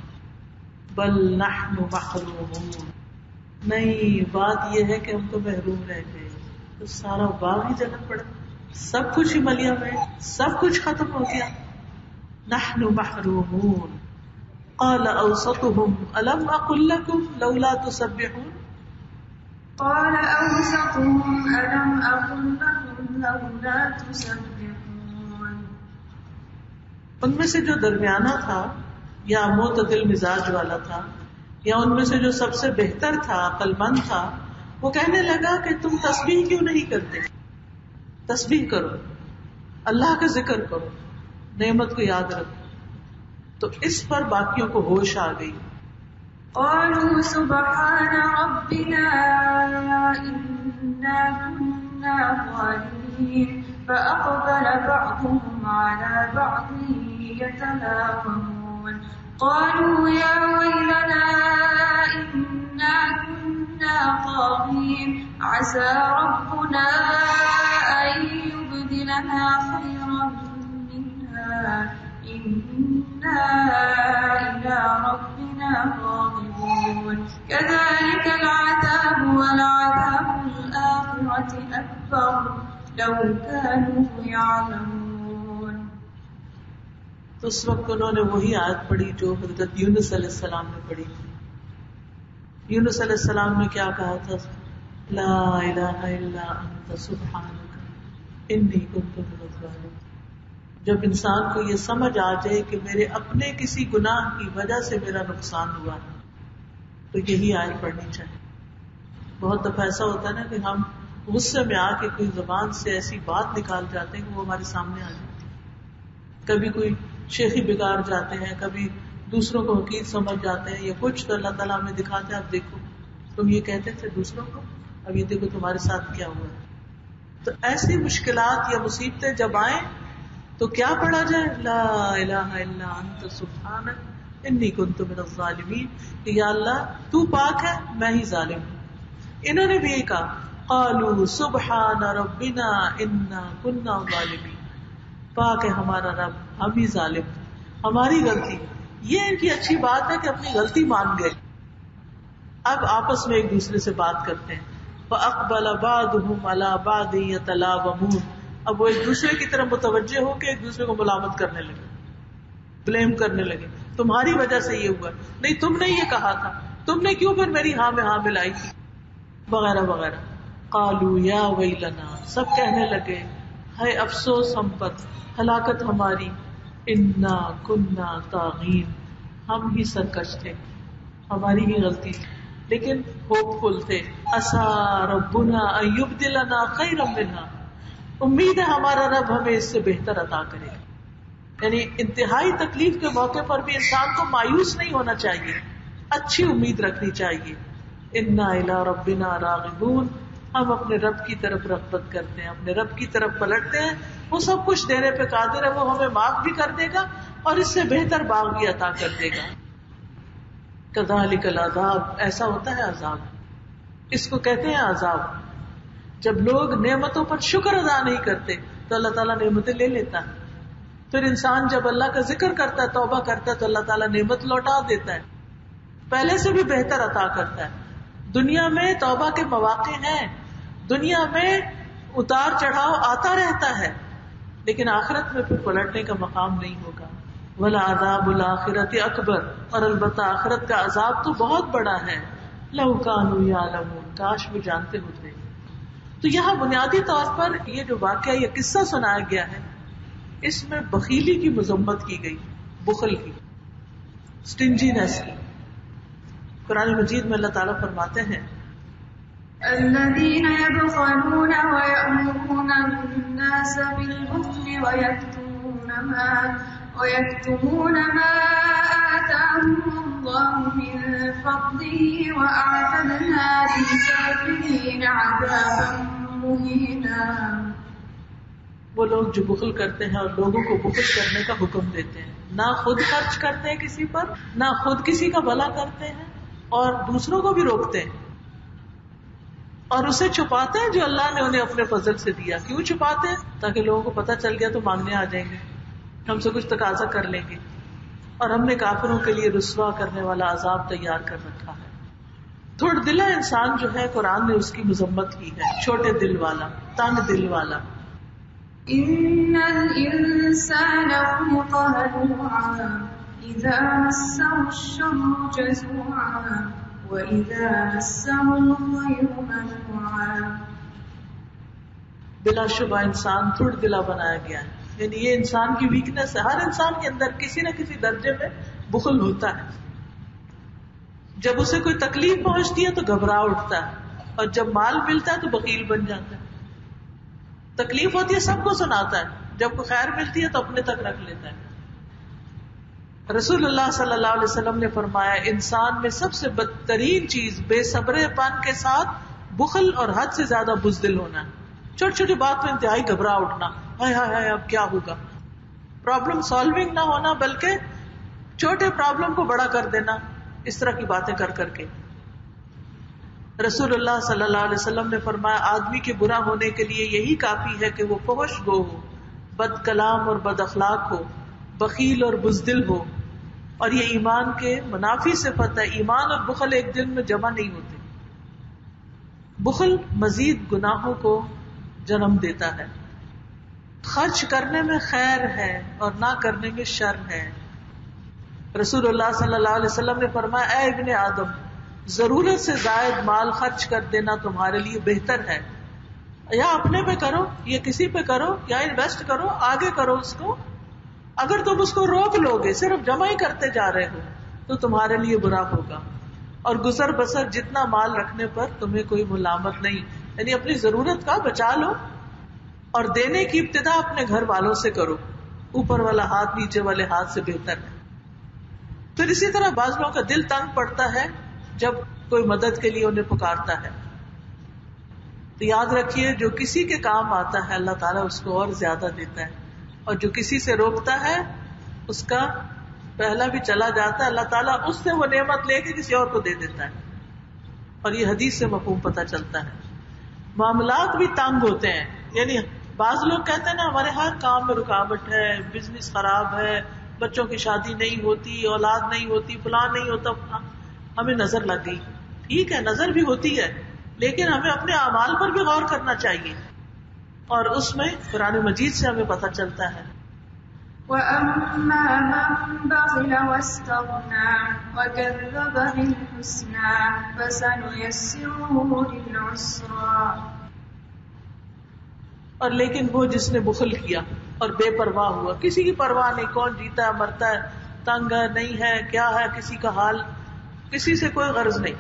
بل نحن محرومون، نہیں بات یہ ہے کہ ہم تو محروم رہ گئے. تو سارا باغ ہی جلا پڑا، سب کچھ ہی ملیا میں، سب کچھ ختم ہو گیا. نحن محرومون. قال اوسطهم الم اقل لكم لولا تسبحون. قال أوسطهم ألم أقل لكم لولا تسبحون. ان میں سے جو درمیانہ تھا یا معتدل مزاج والا تھا یا ان میں سے جو سب سے بہتر تھا، عقل مند تھا، وہ کہنے لگا کہ تم تسبیح کیوں نہیں کرتے؟ تسبیح کرو، اللہ کا ذکر کرو، نعمت کو یاد رکھو. تو اس پر باقیوں کو ہوش آ گئی. قالوا سبحان ربنا إنا كنا ظالمين فأقبل بعضهم على بعض يتلاومون قالوا يا ويلنا إنا كنا طاغين عسى ربنا أن يبدلنا لنا خيرا منها إنا إلى ربنا راغبون كذلك العذاب ولعذاب الآخرة أكبر لو كانوا يعلمون. تو اس وقت انہوں نے وہی آیت پڑھی جو حضرت یونس علیہ السلام نے پڑھی. یونس علیہ السلام نے کیا کہا تھا؟ لا الہ الا انت سبحانک انی کنت من الظالمین. جب انسان کو یہ سمجھ آ جائے کہ میرے اپنے کسی گناہ کی وجہ سے میرا نقصان ہوا ہے تو یہی آیت پڑھنی چاہیے. بہت دفعہ ایسا ہوتا ہے نا کہ ہم غصے میں آ کے کوئی زبان سے ایسی بات نکال جاتے ہیں کہ وہ ہمارے سامنے آ جاتی ہے. کبھی کوئی شیخی بگاڑ جاتے ہیں, کبھی دوسروں کو حقیر سمجھ جاتے ہیں یا کچھ, تو اللہ تعالیٰ ہمیں دکھاتے ہیں اب دیکھو تم یہ کہتے تھے دوسروں کو, اب یہ دیکھو تمہارے ساتھ کیا ہوا ہے. تو ایسی مشکلات یا مصیبتیں جب آئیں تو کیا پڑھا جائے؟ لا الہ الا انت سبحانک انی کنت من الظالمین, کہ یا اللہ تو پاک ہے میں ہی ظالم ہوں. انہوں نے بھی یہ کہا قالوا سبحان ربنا انا کنا ظالمین, پاک ہے ہمارا رب ہم ہی ظالم ہیں, ہماری غلطی. یہ ان کی اچھی بات ہے کہ اپنی غلطی مان گئے. اب آپس میں ایک دوسرے سے بات کرتے ہیں. فاقبل بعضهم على بعض يتلاومون, اب وہ ایک دوسرے کی طرف متوجہ ہو کے ایک دوسرے کو ملامت کرنے لگے, بلیم کرنے لگے, تمہاری وجہ سے یہ ہوا, نہیں تم نے یہ کہا تھا, تم نے کیوں پھر میری ہاں میں ہاں ملائی تھی, وغیرہ وغیرہ. قالوا یا ویلنا, سب کہنے لگے ہے افسوس ہم پر, ہلاکت ہماری, انا کنا طاغین, ہم ہی سرکش تھے, ہماری ہی غلطی تھی, لیکن ہوپ فل تھے. عسى ربنا ان يبدلنا خيرا منها, امید ہے ہمارا رب ہمیں اس سے بہتر عطا کرے گا. یعنی انتہائی تکلیف کے موقع پر بھی انسان کو مایوس نہیں ہونا چاہیے, اچھی امید رکھنی چاہیے. انا الى ربنا راغبون, ہم اپنے رب کی طرف رغبت کرتے ہیں, اپنے رب کی طرف پلٹتے ہیں, وہ سب کچھ دینے پہ قادر ہے, وہ ہمیں معاف بھی کر دے گا اور اس سے بہتر باغ بھی عطا کر دے گا. کذالک العذاب, ایسا ہوتا ہے عذاب, اس کو کہتے ہیں عذاب. جب لوگ نعمتوں پر شکر ادا نہیں کرتے تو اللہ تعالیٰ نعمتیں لے لیتا ہے. پھر انسان جب اللہ کا ذکر کرتا ہے, توبہ کرتا ہے, تو اللہ تعالیٰ نعمت لوٹا دیتا ہے, پہلے سے بھی بہتر عطا کرتا ہے. دنیا میں توبہ کے مواقع ہیں, دنیا میں اتار چڑھاؤ آتا رہتا ہے, لیکن آخرت میں پھر پلٹنے کا مقام نہیں ہوگا. وَلَعَذَابُ الْآخِرَةِ أَكْبَرُ, اور البتہ آخرت کا عذاب تو بہت بڑا ہے. لَوْ كَانُوا يَعْلَمُونَ, کاش وہ جانتے ہوتے. تو یہاں بنیادی طور پر یہ جو واقعہ یہ قصہ سنایا گیا ہے, اس میں بخیلی کی مذمت کی گئی, بخل کی, سٹنجینس کی. قرآن مجید میں اللہ تعالیٰ فرماتے ہیں الذين يبخلون ويأمرون الناس بالبخل ويكتمون ما آتاهم الله من فضله وأعتدنا للكافرين عذابا مهينا. وہ لوگ جو بخل کرتے ہیں اور لوگوں کو بخل کرنے کا حکم دیتے ہیں, نہ خود خرچ کرتے ہیں کسی پر, نہ خود کسی کا بھلا کرتے ہیں, اور دوسروں کو بھی روکتے ہیں, اور اسے چھپاتے ہیں جو اللہ نے انہیں اپنے فضل سے دیا. کیوں چھپاتے ہیں؟ تاکہ لوگوں کو پتہ چل گیا تو مانگنے آ جائیں گے, ہم سے کچھ تقاضا کر لیں گے. اور ہم نے کافروں کے لیے رسوا کرنے والا عذاب تیار کر رکھا ہے. تھوڑا دلا انسان جو ہے قرآن نے اس کی مذمت کی ہے, چھوٹے دل والا, تنگ دل والا. ان الانسان خلق هلوعا اذا مسه الشر جزوعا واذا مسه الخير منوعا. بلا شبہ انسان تھوڑ دلا بنایا گیا ہے, یعنی یہ انسان کی ویکنس ہے. ہر انسان کے اندر کسی نہ کسی درجے میں بخل ہوتا ہے. جب اسے کوئی تکلیف پہنچتی ہے تو گھبرا اٹھتا ہے, اور جب مال ملتا ہے تو بخیل بن جاتا ہے. تکلیف ہوتی ہے سب کو سناتا ہے, جب کوئی خیر ملتی ہے تو اپنے تک رکھ لیتا ہے. رسول اللہ صلی اللہ علیہ وسلم نے فرمایا انسان میں سب سے بدترین چیز بے صبرے پن کے ساتھ بخل اور حد سے زیادہ بزدل ہونا ہے. چھوٹی چھوٹی بات پہ انتہائی گھبرا اٹھنا, ہائے ہائے ہائے اب کیا ہوگا. پرابلم سالونگ نہ ہونا بلکہ چھوٹے پرابلم کو بڑا کر دینا, اس طرح کی باتیں کر کر کے. رسول اللہ صلی اللہ علیہ وسلم نے فرمایا آدمی کے برا ہونے کے لیے یہی کافی ہے کہ وہ فحش گو ہو، بد کلام اور بد اخلاق ہو، بخیل اور بزدل ہو، اور یہ ایمان کے منافی صفت ہے. ایمان اور بخل ایک دل میں جمع نہیں ہوتے. بخل مزید گناہوں کو جنم دیتا ہے. خرچ کرنے میں خیر ہے اور نہ کرنے میں شر ہے. رسول اللہ صلی اللہ علیہ وسلم نے فرمایا اے ابن آدم، ضرورت سے زائد مال خرچ کر دینا تمہارے لیے بہتر ہے. یا اپنے پہ کرو یا کسی پہ کرو یا انویسٹ کرو، آگے کرو اس کو. اگر تم اس کو روک لو گے، صرف جمع ہی کرتے جا رہے ہو، تو تمہارے لیے برا ہوگا. اور گزر بسر جتنا مال رکھنے پر تمہیں کوئی ملامت نہیں. یعنی اپنی ضرورت کا بچا لو اور دینے کی ابتدا اپنے گھر والوں سے کرو. اوپر والا ہاتھ نیچے والے ہاتھ سے بہتر ہے. پھر اسی طرح بعض لوگوں کا دل تنگ پڑتا ہے جب کوئی مدد کے لیے انہیں پکارتا ہے. تو یاد رکھیے جو کسی کے کام آتا ہے اللہ تعالیٰ اس کو اور زیادہ دیتا ہے، اور جو کسی سے روکتا ہے اس کا پہلا بھی چلا جاتا ہے. اللہ تعالیٰ اس سے وہ نعمت لے کے کسی اور کو دے دیتا ہے. اور یہ حدیث سے مفہوم پتہ چلتا ہے. معاملات بھی تنگ ہوتے ہیں. یعنی بعض لوگ کہتے ہیں نا ہمارے ہر کام میں رکاوٹ ہے، بزنس خراب ہے، بچوں کی شادی نہیں ہوتی، اولاد نہیں ہوتی، فلاں نہیں ہوتا. ہمیں نظر لگ گئی. ٹھیک ہے، نظر بھی ہوتی ہے، لیکن ہمیں اپنے اعمال پر بھی غور کرنا چاہیے. اور اس میں قرآن مجید سے ہمیں پتہ چلتا ہے وَأَمَّا مَن بَخِلَ وَاسْتَغْنَىٰ وَكَذَّبَ بِالْحُسْنَىٰ فَسَنُيَسِّرُهُ لِلْعُسْرَىٰ. اور لیکن وہ جس نے بخل کیا اور بے پرواہ ہوا، کسی کی پرواہ نہیں، کون جیتا ہے مرتا ہے، تنگ ہے نہیں ہے، کیا ہے کسی کا حال، کسی سے کوئی غرض نہیں،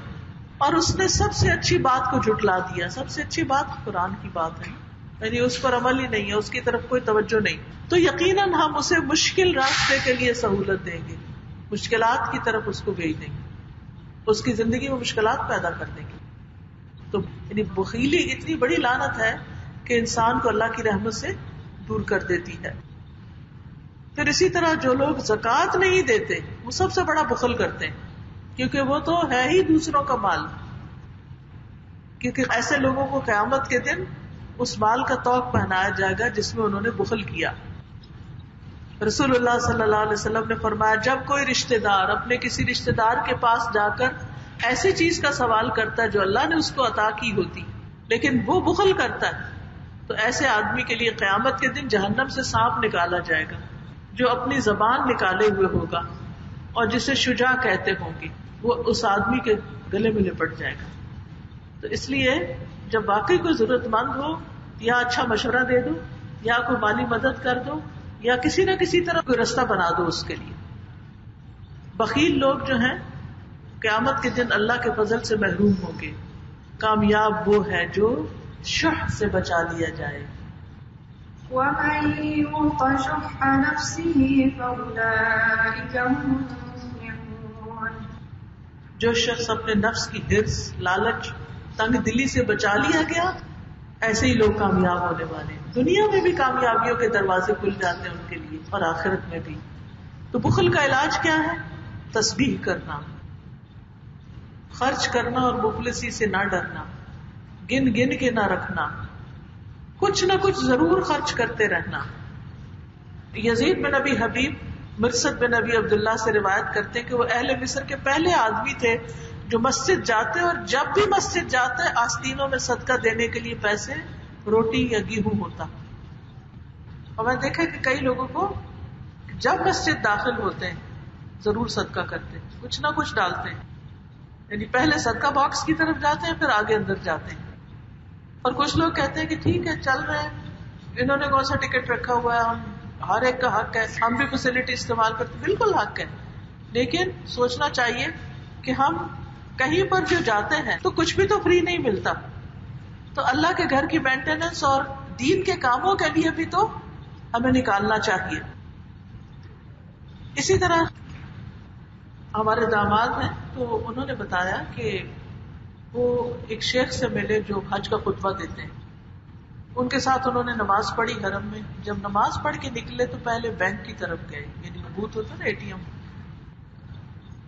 اور اس نے سب سے اچھی بات کو جھٹلا دیا. سب سے اچھی بات قرآن کی بات ہے، یعنی اس پر عمل ہی نہیں ہے، اس کی طرف کوئی توجہ نہیں، تو یقیناً ہم اسے مشکل راستے کے لیے سہولت دیں گے، مشکلات کی طرف اس کو بھیج دیں گے، اس کی زندگی میں مشکلات پیدا کر دیں گے. تو یعنی بخیلی اتنی بڑی لعنت ہے کہ انسان کو اللہ کی رحمت سے دور کر دیتی ہے. پھر اسی طرح جو لوگ زکوٰۃ نہیں دیتے وہ سب سے بڑا بخل کرتے ہیں، کیونکہ وہ تو ہے ہی دوسروں کا مال. کیونکہ ایسے لوگوں کو قیامت کے دن اس مال کا طوق پہنایا جائے گا جس میں انہوں نے بخل کیا. رسول اللہ صلی اللہ علیہ وسلم نے فرمایا جب کوئی رشتہ دار اپنے کسی رشتہ دار کے پاس جا کر ایسی چیز کا سوال کرتا ہے جو اللہ نے اس کو عطا کی ہوتی، لیکن وہ بخل کرتا ہے، تو ایسے آدمی کے لیے قیامت کے دن جہنم سے سانپ نکالا جائے گا جو اپنی زبان نکالے ہوئے ہوگا اور جسے شجاع کہتے ہوں گے، وہ اس آدمی کے گلے میں لپٹ جائے گا. تو اس لیے جب واقعی کوئی ضرورت مند ہو، یا اچھا مشورہ دے دو، یا کوئی مالی مدد کر دو، یا کسی نہ کسی طرح کوئی رستہ بنا دو اس کے لیے. بخیل لوگ جو ہیں قیامت کے دن اللہ کے فضل سے محروم ہوں گے. کامیاب وہ ہے جو شح سے بچا لیا جائے. وَمَن يُوقَ شُحَّ نَفْسِهِ فَأُولَٰئِكَ هُمُ الْمُفْلِحُونَ. جو شخص اپنے نفس کی حرص، لالچ، تنگ دلی سے بچا لیا گیا، ایسے ہی لوگ کامیاب ہونے والے ہیں. دنیا میں بھی کامیابیوں کے دروازے کھل جاتے ہیں ان کے لیے، اور آخرت میں بھی. تو بخل کا علاج کیا ہے؟ تسبیح کرنا، خرچ کرنا اور مفلسی سے نہ ڈرنا، گن گن کے نہ رکھنا، کچھ نہ کچھ ضرور خرچ کرتے رہنا. یزید بن ابی حبیب مرثد بن ابی عبداللہ سے روایت کرتے کہ وہ اہل مصر کے پہلے آدمی تھے جو مسجد جاتے، اور جب بھی مسجد جاتے آستینوں میں صدقہ دینے کے لیے پیسے، روٹی یا گیہوں ہوتا. اور میں دیکھا کہ کئی لوگوں کو جب مسجد داخل ہوتے ہیں ضرور صدقہ کرتے ہیں، کچھ نہ کچھ ڈالتے ہیں. یعنی پہلے صدقہ باکس کی طرف جاتے ہیں، پھر آگے اندر جاتے ہیں. اور کچھ لوگ کہتے ہیں کہ ٹھیک ہے چل رہے ہیں، انہوں نے کون سا ٹکٹ رکھا ہوا ہے، ہم ہر ایک کا حق ہے، ہم بھی فیسلٹی استعمال کرتے ہیں. بالکل حق ہے، لیکن سوچنا چاہیے کہ ہم کہیں پر جو جاتے ہیں تو کچھ بھی تو فری نہیں ملتا. تو اللہ کے گھر کی مینٹیننس اور دین کے کاموں کے لیے بھی تو ہمیں نکالنا چاہیے. اسی طرح ہمارے داماد ہیں تو انہوں نے بتایا کہ وہ ایک شیخ سے ملے جو حج کا خطبہ دیتے ہیں. ان کے ساتھ انہوں نے نماز پڑھی حرم میں. جب نماز پڑھ کے نکلے تو پہلے بینک کی طرف گئے، یعنی بوتھ ہوتا نا ATM،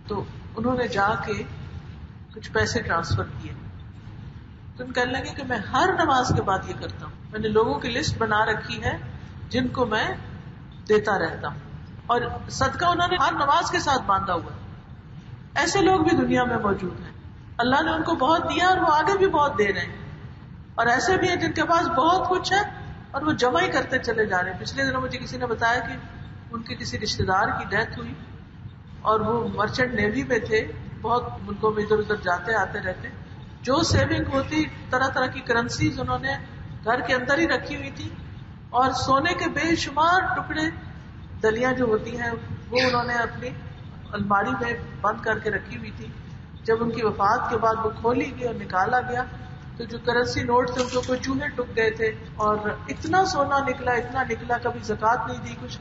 تو انہوں نے جا کے کچھ پیسے ٹرانسفر کیے. تم کہنے لگے کہ میں ہر نماز کے بعد یہ کرتا ہوں، میں نے لوگوں کی لسٹ بنا رکھی ہے جن کو میں دیتا رہتا ہوں، اور صدقہ انہوں نے ہر نماز کے ساتھ باندھا ہوا ہے. ایسے لوگ بھی دنیا میں موجود ہیں، اللہ نے ان کو بہت دیا اور وہ آگے بھی بہت دے رہے ہیں. اور ایسے بھی ہیں جن کے پاس بہت کچھ ہے اور وہ جمع ہی کرتے چلے جا رہے ہیں. پچھلے دنوں مجھے کسی نے بتایا کہ ان کے کسی رشتے دار کی ڈیتھ ہوئی اور وہ مرچنٹ نیوی میں تھے، بہت ملکوں میں ادھر ادھر جاتے آتے رہتے. جو سیونگ ہوتی، طرح طرح کی کرنسیز انہوں نے گھر کے اندر ہی رکھی ہوئی تھی، اور سونے کے بے شمار ٹکڑے، دلیاں جو ہوتی ہیں وہ انہوں نے اپنی الماری میں بند کر کے رکھی ہوئی تھی. جب ان کی وفات کے بعد وہ کھولی گئی اور نکالا گیا تو جو کرنسی نوٹ تھے ان کو کوئی چوہے ٹک گئے تھے، اور اتنا سونا نکلا، اتنا نکلا، کبھی زکوٰۃ نہیں دی کچھ.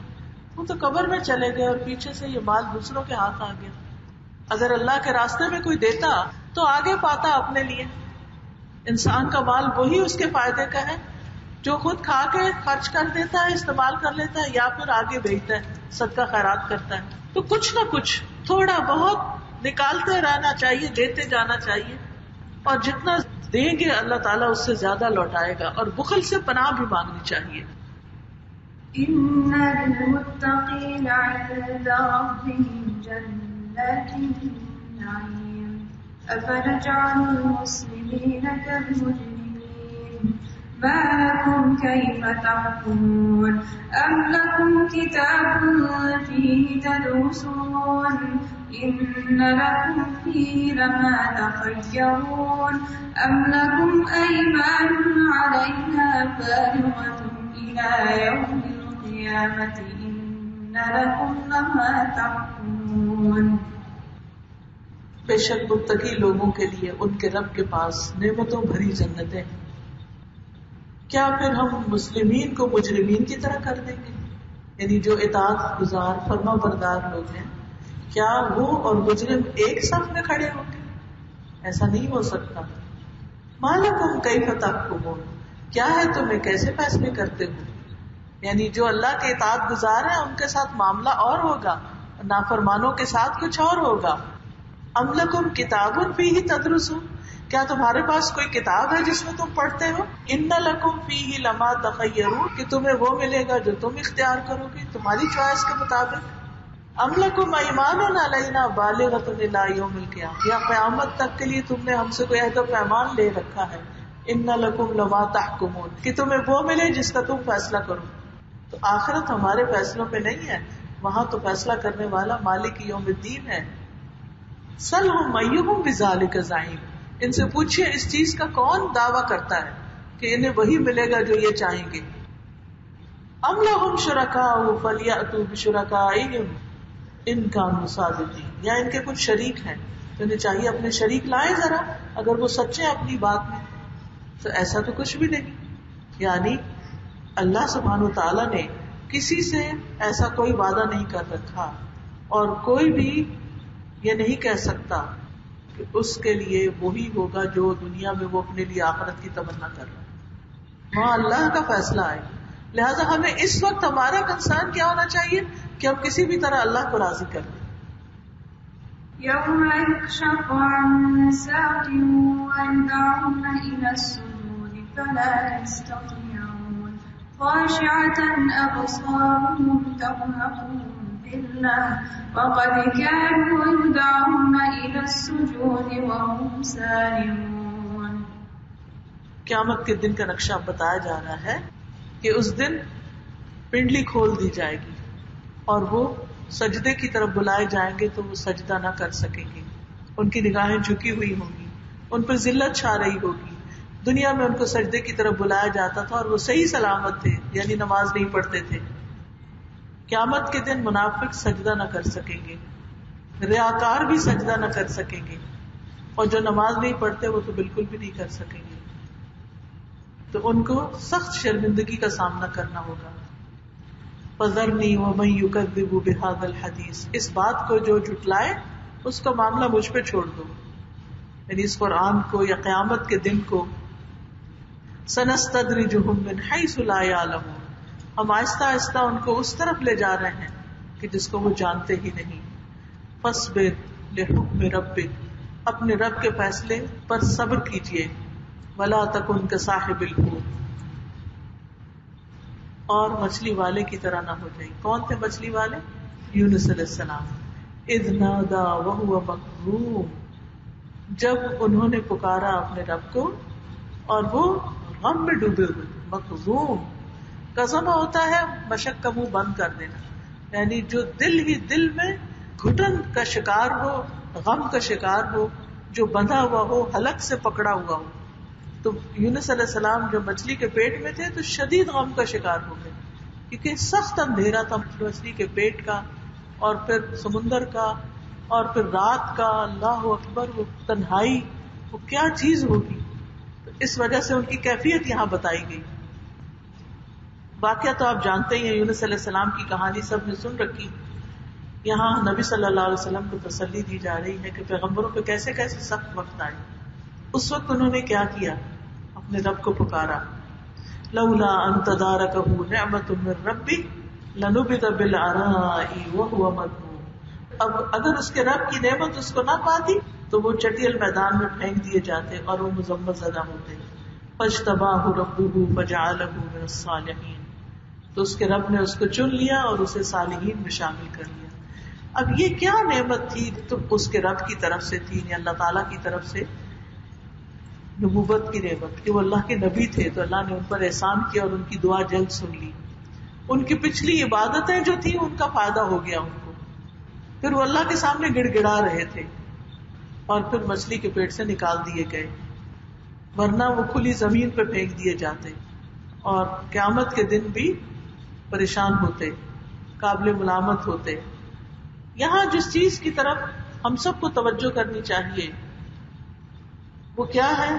وہ تو قبر میں چلے گئے اور پیچھے سے یہ مال دوسروں کے ہاتھ آ گیا. اگر اللہ کے راستے میں کوئی دیتا تو آگے پاتا اپنے لیے. انسان کا مال وہی اس کے فائدے کا ہے جو خود کھا کے خرچ کر دیتا ہے، استعمال کر لیتا ہے، یا پھر آگے بھیجتا ہے، صدقہ خیرات کرتا ہے. تو کچھ نہ کچھ تھوڑا بہت نکالتے رہنا چاہیے، دیتے جانا چاہیے، اور جتنا دیں گے اللہ تعالیٰ اس سے زیادہ لوٹائے گا. اور بخل سے پناہ بھی مانگنی چاہیے. إن للمتقين عند ربهم جنات النعيم أفنجعل المسلمين كالمجرمين ما لكم كيف تحكمون أم لكم كتاب فيه تدرسون إن لكم فيه لما تخيرون أم لكم أيمان عليها بالغة إلى يوم القيامة إن لكم لما تحكمون. بے شک متقی لوگوں کے لیے ان کے رب کے پاس نعمتوں بھری جنتیں ہیں. کیا پھر ہم مسلمین کو مجرمین کی طرح کر دیں گے؟ یعنی جو اطاعت گزار فرما بردار لوگ ہیں، کیا وہ اور مجرم ایک صف میں کھڑے ہوں گے؟ ایسا نہیں ہو سکتا. ما لکم کیف تحکمون، کیا ہے تمہیں کیسے فیصلے کرتے ہو؟ یعنی جو اللہ کے اطاعت گزار ہیں ان کے ساتھ معاملہ اور ہوگا، نافرمانوں کے ساتھ کچھ اور ہوگا. ام لکم کتاب فیہ تدرسون، کیا تمہارے پاس کوئی کتاب ہے جس میں تم پڑھتے ہو؟ ان لکم فیہ لما تخیرون، کہ تمہیں وہ ملے گا جو تم اختیار کرو گے تمہاری چوائس کے مطابق. ام لکم ایمان علینا بالغۃ الی یوم القیامہ، یا قیامت تک کے لیے تم نے ہم سے کوئی عہد و پیمان لے رکھا ہے. ان لکم لما تحکمون، کہ تمہیں وہ ملے جس کا تم فیصلہ کرو. تو آخرت ہمارے فیصلوں پہ نہیں ہے، وہاں تو فیصلہ کرنے والا مالک یوم الدین ہے. سلہم ایہم بذالک زعیم، ان سے پوچھئے اس چیز کا کون دعویٰ کرتا ہے کہ انہیں وہی ملے گا جو یہ چاہیں گے. ام لہم شرکاء فلیأتوا بشرکائہم ان کانوا صادقین، یا ان کے کچھ شریک ہیں تو انہیں چاہیے اپنے شریک لائیں ذرا اگر وہ سچے ہیں اپنی بات میں. تو ایسا تو کچھ بھی نہیں. یعنی اللہ سبحانہ وتعالیٰ نے کسی سے ایسا کوئی وعدہ نہیں کر رکھا، اور کوئی بھی یہ نہیں کہہ سکتا کہ اس کے لیے وہی ہوگا جو دنیا میں وہ اپنے لیے آخرت کی تمنا کر رہا ہے. وہاں اللہ کا فیصلہ آئے. لہذا ہمیں اس وقت ہمارا کنسرن کیا ہونا چاہیے کہ ہم کسی بھی طرح اللہ کو راضی کر لیں. يوم يكشف عن ساق ويدعون إلى السجود فلا يستطيعون خاشعة أبصارهم ترهقهم ذلة وقد كانوا يدعون إلى السجود وهم سالمون. قیامت کے دن کا نقشہ بتایا جا رہا ہے کہ اس دن پنڈلی کھول دی جائے گی اور وہ سجدے کی طرف بلائے جائیں گے تو وہ سجدہ نہ کر سکیں گے. ان کی نگاہیں جھکی ہوئی ہوں گی، ان پر ذلت چھا رہی ہوگی. دنیا میں ان کو سجدے کی طرف بلایا جاتا تھا اور وہ صحیح سلامت تھے، یعنی نماز نہیں پڑھتے تھے. قیامت کے دن منافق سجدہ نہ کر سکیں گے، ریاکار بھی سجدہ نہ کر سکیں گے، اور جو نماز نہیں پڑھتے وہ تو بالکل بھی نہیں کر سکیں گے. تو ان کو سخت شرمندگی کا سامنا کرنا ہوگا. فَذَرْنِي وَمَن يُكَذِّبُ بِهَذَا الْحَدِيثِ، اس بات کو جو جھٹلائے اس کا معاملہ مجھ پہ چھوڑ دو، یعنی اس قرآن کو یا قیامت کے دن کو. سَنَسْتَدْرِجُهُم مِّنْ حَيْثُ لَا يَعْلَمُونَ، ہم آہستہ آہستہ ان کو اس طرف لے جا رہے ہیں کہ جس کو وہ جانتے ہی نہیں. فَاصْبِرْ لِحُكْمِ رَبِّكَ، اپنے رب کے فیصلے پر صبر کیجیے. ولا تکن کصاحب الحوت، اور مچھلی والے کی طرح نہ ہو جائے. کون تھے مچھلی والے؟ یونس علیہ السلام. اذ نادا وهو مکظوم، جب انہوں نے پکارا اپنے رب کو اور وہ غم میں ڈوبے ہوئے. مکظوم قزمہ ہوتا ہے مشق کا منہ بند کر دینا، یعنی جو دل ہی دل میں گھٹن کا شکار ہو، غم کا شکار ہو، جو بندھا ہوا ہو، حلق سے پکڑا ہوا ہو. تو یونس علیہ السلام جو مچھلی کے پیٹ میں تھے تو شدید غم کا شکار ہو گئے، کیونکہ سخت اندھیرا تھا مچھلی کے پیٹ کا، اور پھر سمندر کا، اور پھر رات کا. اللہ اکبر، وہ تنہائی، وہ کیا چیز ہوگی. تو اس وجہ سے ان کی کیفیت یہاں بتائی گئی. واقعہ تو آپ جانتے ہی ہیں، یونس علیہ السلام کی کہانی سب نے سن رکھی. یہاں نبی صلی اللہ علیہ وسلم کو تسلی دی جا رہی ہے کہ پیغمبروں پہ کیسے کیسے سخت وقت آئے. اس وقت انہوں نے کیا کیا؟ اپنے رب کو پکارا. لولا ان تدارکہ نعمت من ربی لنبذ بالعراء وهو مذموم. اب اگر اس کے رب کی نعمت اس کو نہ پاتی تو وہ چٹیل میدان میں پھینک دیے جاتے اور وہ مذمت زدہ ہوتے. فاجتباہ ربہ فجعلہ من الصالحین، تو اس کے رب نے اس کو چن لیا اور اسے صالحین میں شامل کر لیا. اب یہ کیا نعمت تھی؟ تو اس کے رب کی طرف سے تھی، یعنی اللہ تعالیٰ کی طرف سے نبوت کی نعمت، کہ وہ اللہ کے نبی تھے تو اللہ نے ان پر احسان کیا اور ان کی دعا جلد سن لی. ان کی پچھلی عبادتیں جو تھی ان کا فائدہ ہو گیا ان کو. پھر وہ اللہ کے سامنے گڑ گڑا رہے تھے اور پھر مچھلی کے پیٹ سے نکال دیے گئے، ورنہ وہ کھلی زمین پہ پھینک دیے جاتے اور قیامت کے دن بھی پریشان ہوتے، قابل ملامت ہوتے. یہاں جس چیز کی طرف ہم سب کو توجہ کرنی چاہیے وہ کیا ہے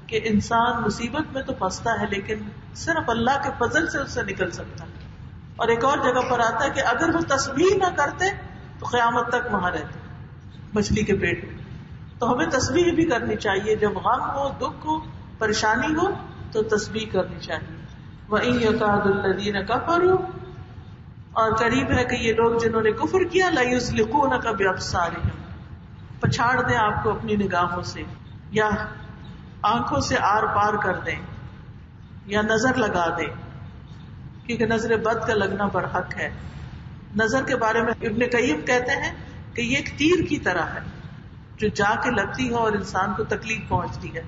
کہ انسان مصیبت میں تو پھنستا ہے لیکن صرف اللہ کے فضل سے اس سے نکل سکتا ہے. اور ایک اور جگہ پر آتا ہے کہ اگر وہ تسبیح نہ کرتے تو قیامت تک وہاں رہتے مچھلی کے پیٹ میں. تو ہمیں تسبیح بھی کرنی چاہیے، جب غم ہو، دکھ ہو، پریشانی ہو تو تسبیح کرنی چاہیے. وَإِن يَكَادُ الَّذِينَ كَفَرُوا، اور قریب ہے کہ یہ لوگ جنہوں نے کفر کیا، لَيُزْلِقُونَكَ بِأَبْصَارِهِمْ، پچھاڑ دیں آپ کو اپنی نگاہوں سے، یا آنکھوں سے آر پار کر دیں، یا نظر لگا دیں، کیونکہ نظر بد کا لگنا برحق ہے. نظر کے بارے میں ابن قیم کہتے ہیں کہ یہ ایک تیر کی طرح ہے جو جا کے لگتی ہے اور انسان کو تکلیف پہنچتی ہے.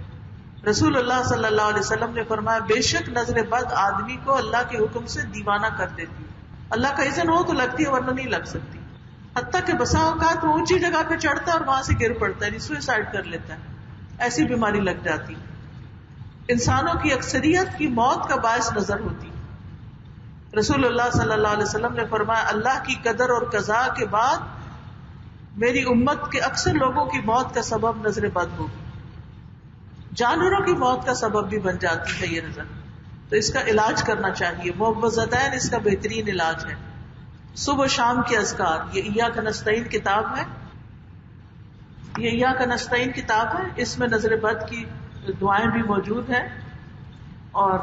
رسول اللہ صلی اللہ علیہ وسلم نے فرمایا بے شک نظر بد آدمی کو اللہ کے حکم سے دیوانہ کر دیتی ہے. اللہ کا اذن ہو تو لگتی ہے ورنہ نہیں لگ سکتی. حتیٰ کہ بسا اوقات وہ اونچی جگہ پہ چڑھتا ہے اور وہاں سے گر پڑتا ہے، سوئسائڈ کر لیتا ہے، ایسی بیماری لگ جاتی. انسانوں کی اکثریت کی موت کا باعث نظر ہوتی. رسول اللہ صلی اللہ علیہ وسلم نے فرمایا اللہ کی قدر اور قضاء کے بعد میری امت کے اکثر لوگوں کی موت کا سبب نظر بد ہوگی. جانوروں کی موت کا سبب بھی بن جاتی ہے یہ نظر، تو اس کا علاج کرنا چاہیے. معوذتین اس کا بہترین علاج ہے. صبح شام کے اذکار، یہ ایاک نستعین کتاب ہے، یہ ایاک نستعین کتاب ہے، اس میں نظر بد کی دعائیں بھی موجود ہیں. اور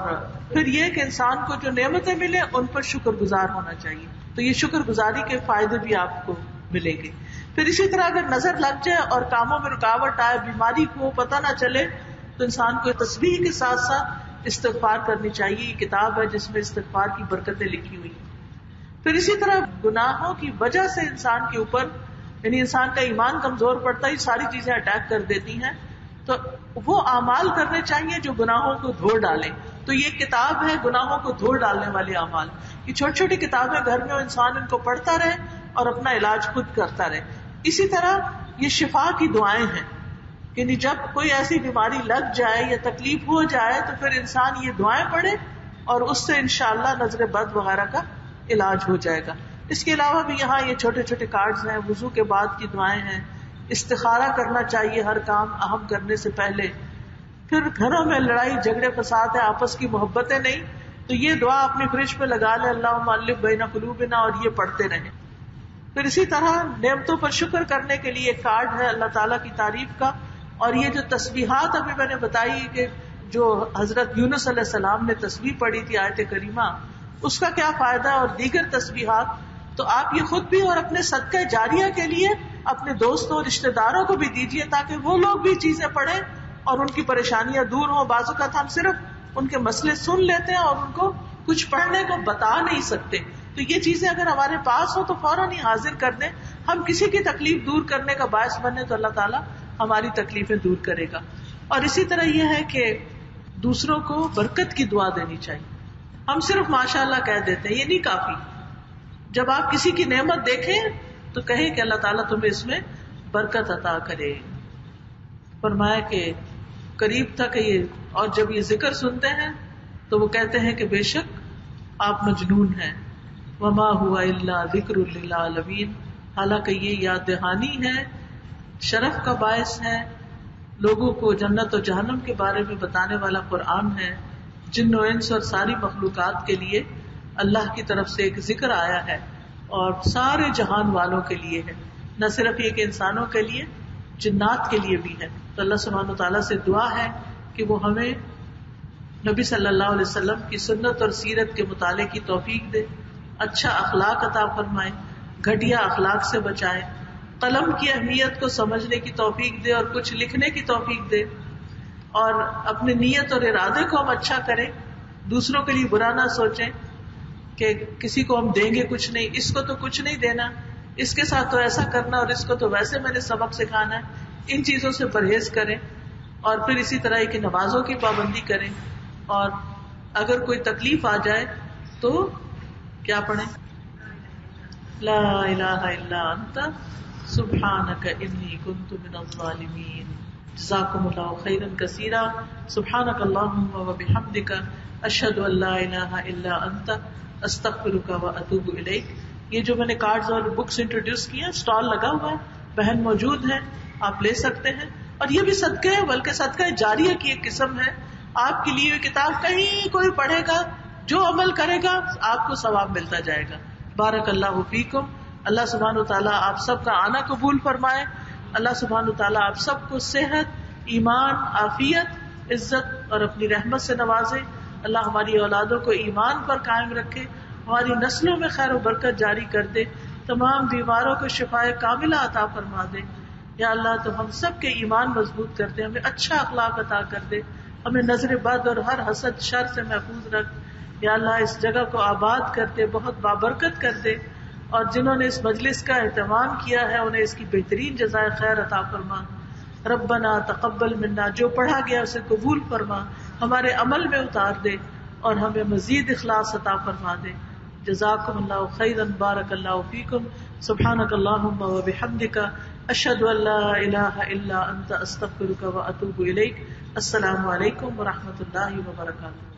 پھر یہ کہ انسان کو جو نعمتیں ملے ان پر شکر گزار ہونا چاہیے، تو یہ شکر گزاری کے فائدے بھی آپ کو ملیں گے. پھر اسی طرح اگر نظر لگ جائے اور کاموں میں رکاوٹ آئے، بیماری کو پتہ نہ چلے، تو انسان کو تسبیح کے ساتھ ساتھ استغفار کرنی چاہیے. یہ کتاب ہے جس میں استغفار کی برکتیں لکھی ہوئی ہیں. پھر اسی طرح گناہوں کی وجہ سے انسان کے اوپر، یعنی انسان کا ایمان کمزور پڑتا ہے، ساری چیزیں اٹیک کر دیتی ہیں، تو وہ اعمال کرنے چاہیے جو گناہوں کو دھو ڈالیں. تو یہ کتاب ہے گناہوں کو دھو ڈالنے والے اعمال. یہ چھوٹی چھوٹی کتابیں گھر میں انسان ان کو پڑھتا رہے اور اپنا علاج خود کرتا رہے. اسی طرح یہ شفا کی دعائیں ہیں، یعنی جب کوئی ایسی بیماری لگ جائے یا تکلیف ہو جائے تو پھر انسان یہ دعائیں پڑھے اور اس سے انشاءاللہ نظر بد وغیرہ کا علاج ہو جائے گا. اس کے علاوہ بھی یہاں یہ چھوٹے چھوٹے کارڈز ہیں، وضو کے بعد کی دعائیں ہیں، استخارہ کرنا چاہیے ہر کام اہم کرنے سے پہلے. پھر گھروں میں لڑائی جھگڑے فساد ہے، آپس کی محبتیں نہیں، تو یہ دعا اپنی فریج پہ لگا لے، اللہم الف بین قلوبنا، اور یہ پڑھتے رہیں. پھر اسی طرح نعمتوں پر شکر کرنے کے لیے ایک کارڈ ہے اللہ تعالیٰ کی تعریف کا. اور یہ جو تسبیحات ابھی میں نے بتائی کہ جو حضرت یونس علیہ السلام نے تسبیح پڑھی تھی آیت کریمہ، اس کا کیا فائدہ، اور دیگر تسبیحات، تو آپ یہ خود بھی اور اپنے صدقہ جاریہ کے لیے اپنے دوستوں اور رشتہ داروں کو بھی دیجیے تاکہ وہ لوگ بھی چیزیں پڑھیں اور ان کی پریشانیاں دور ہوں. بعض اوقات ہم صرف ان کے مسئلے سن لیتے ہیں اور ان کو کچھ پڑھنے کو بتا نہیں سکتے. تو یہ چیزیں اگر ہمارے پاس ہو تو فوراً ہی حاضر کر دیں. ہم کسی کی تکلیف دور کرنے کا باعث بنے تو اللہ تعالیٰ ہماری تکلیفیں دور کرے گا. اور اسی طرح یہ ہے کہ دوسروں کو برکت کی دعا دینی چاہیے. ہم صرف ماشاء اللہ کہہ دیتے ہیں, یہ نہیں کافی. جب آپ کسی کی نعمت دیکھیں تو کہیں کہ اللہ تعالیٰ تمہیں اس میں برکت عطا کرے. فرمایا کہ قریب تھا کہ یہ, اور جب یہ ذکر سنتے ہیں تو وہ کہتے ہیں کہ بے شک آپ مجنون ہیں. وما ہوا الا ذکر للعالمین, حالانکہ یہ یاد دہانی ہے, شرف کا باعث ہے, لوگوں کو جنت و جہنم کے بارے میں بتانے والا قرآن ہے. جن و انس اور ساری مخلوقات کے لیے اللہ کی طرف سے ایک ذکر آیا ہے اور سارے جہان والوں کے لیے ہے, نہ صرف یہ کہ انسانوں کے لیے, جنات کے لیے بھی ہے. تو اللہ سبحانہ وتعالیٰ سے دعا ہے کہ وہ ہمیں نبی صلی اللہ علیہ وسلم کی سنت اور سیرت کے مطالعے کی توفیق دے, اچھا اخلاق عطا فرمائے, گھٹیا اخلاق سے بچائے, قلم کی اہمیت کو سمجھنے کی توفیق دے اور کچھ لکھنے کی توفیق دے, اور اپنی نیت اور ارادے کو ہم اچھا کریں, دوسروں کے لیے برا نہ سوچیں کہ کسی کو ہم دیں گے کچھ نہیں, اس کو تو کچھ نہیں دینا, اس کے ساتھ تو ایسا کرنا اور اس کو تو ویسے میں نے سبق سکھانا ہے. ان چیزوں سے پرہیز کریں. اور پھر اسی طرح کی نمازوں کی پابندی کریں, اور اگر کوئی تکلیف آ جائے تو کیا پڑھیں, لا الہ الا انت سبحانک انی کنت من الظالمین. جزاکم اللہ خیرا کثیرا. سبحانک اللہم وبحمدک اشہد ان لا الہ الا انت استغفرک واتوب الیک. یہ جو میں نے کارڈز اور بکس انٹروڈیوس کیا, اسٹال لگا ہوا ہے, بہن موجود ہے, آپ لے سکتے ہیں. اور یہ بھی صدقہ ہے, بلکہ صدقہ جاریہ کی ایک قسم ہے. آپ کی لی ہوئی کتاب کہیں کوئی پڑھے گا, جو عمل کرے گا آپ کو ثواب ملتا جائے گا. بارک اللہ فیکم. اللہ سبحانہ وتعالیٰ آپ سب کا آنا قبول فرمائے. اللہ سبحانہ وتعالیٰ آپ سب کو صحت, ایمان, عافیت, عزت اور اپنی رحمت سے نوازے. اللہ ہماری اولادوں کو ایمان پر قائم رکھے, ہماری نسلوں میں خیر و برکت جاری کر دے, تمام بیماروں کو شفائے کاملہ عطا فرما دے. یا اللہ تو ہم سب کے ایمان مضبوط کر دے, ہمیں اچھا اخلاق عطا کر دے, ہمیں نظر بد اور ہر حسد شر سے محفوظ رکھ. یا اللہ اس جگہ کو آباد کر دے, بہت بابرکت کر دے, اور جنہوں نے اس مجلس کا اہتمام کیا ہے انہیں اس کی بہترین جزائے خیر عطا فرما. ربنا تقبل منا, جو پڑھا گیا اسے قبول فرما, ہمارے عمل میں اتار دے اور ہمیں مزید اخلاص عطا فرما دے. جزاکم اللہ خیرا. بارک اللہ فیکم. سبحانک اللہم وبحمدک اشہد ان لا الہ الا انت استغفرک واتوب الیک. السلام علیکم ورحمۃ اللہ وبرکاتہ.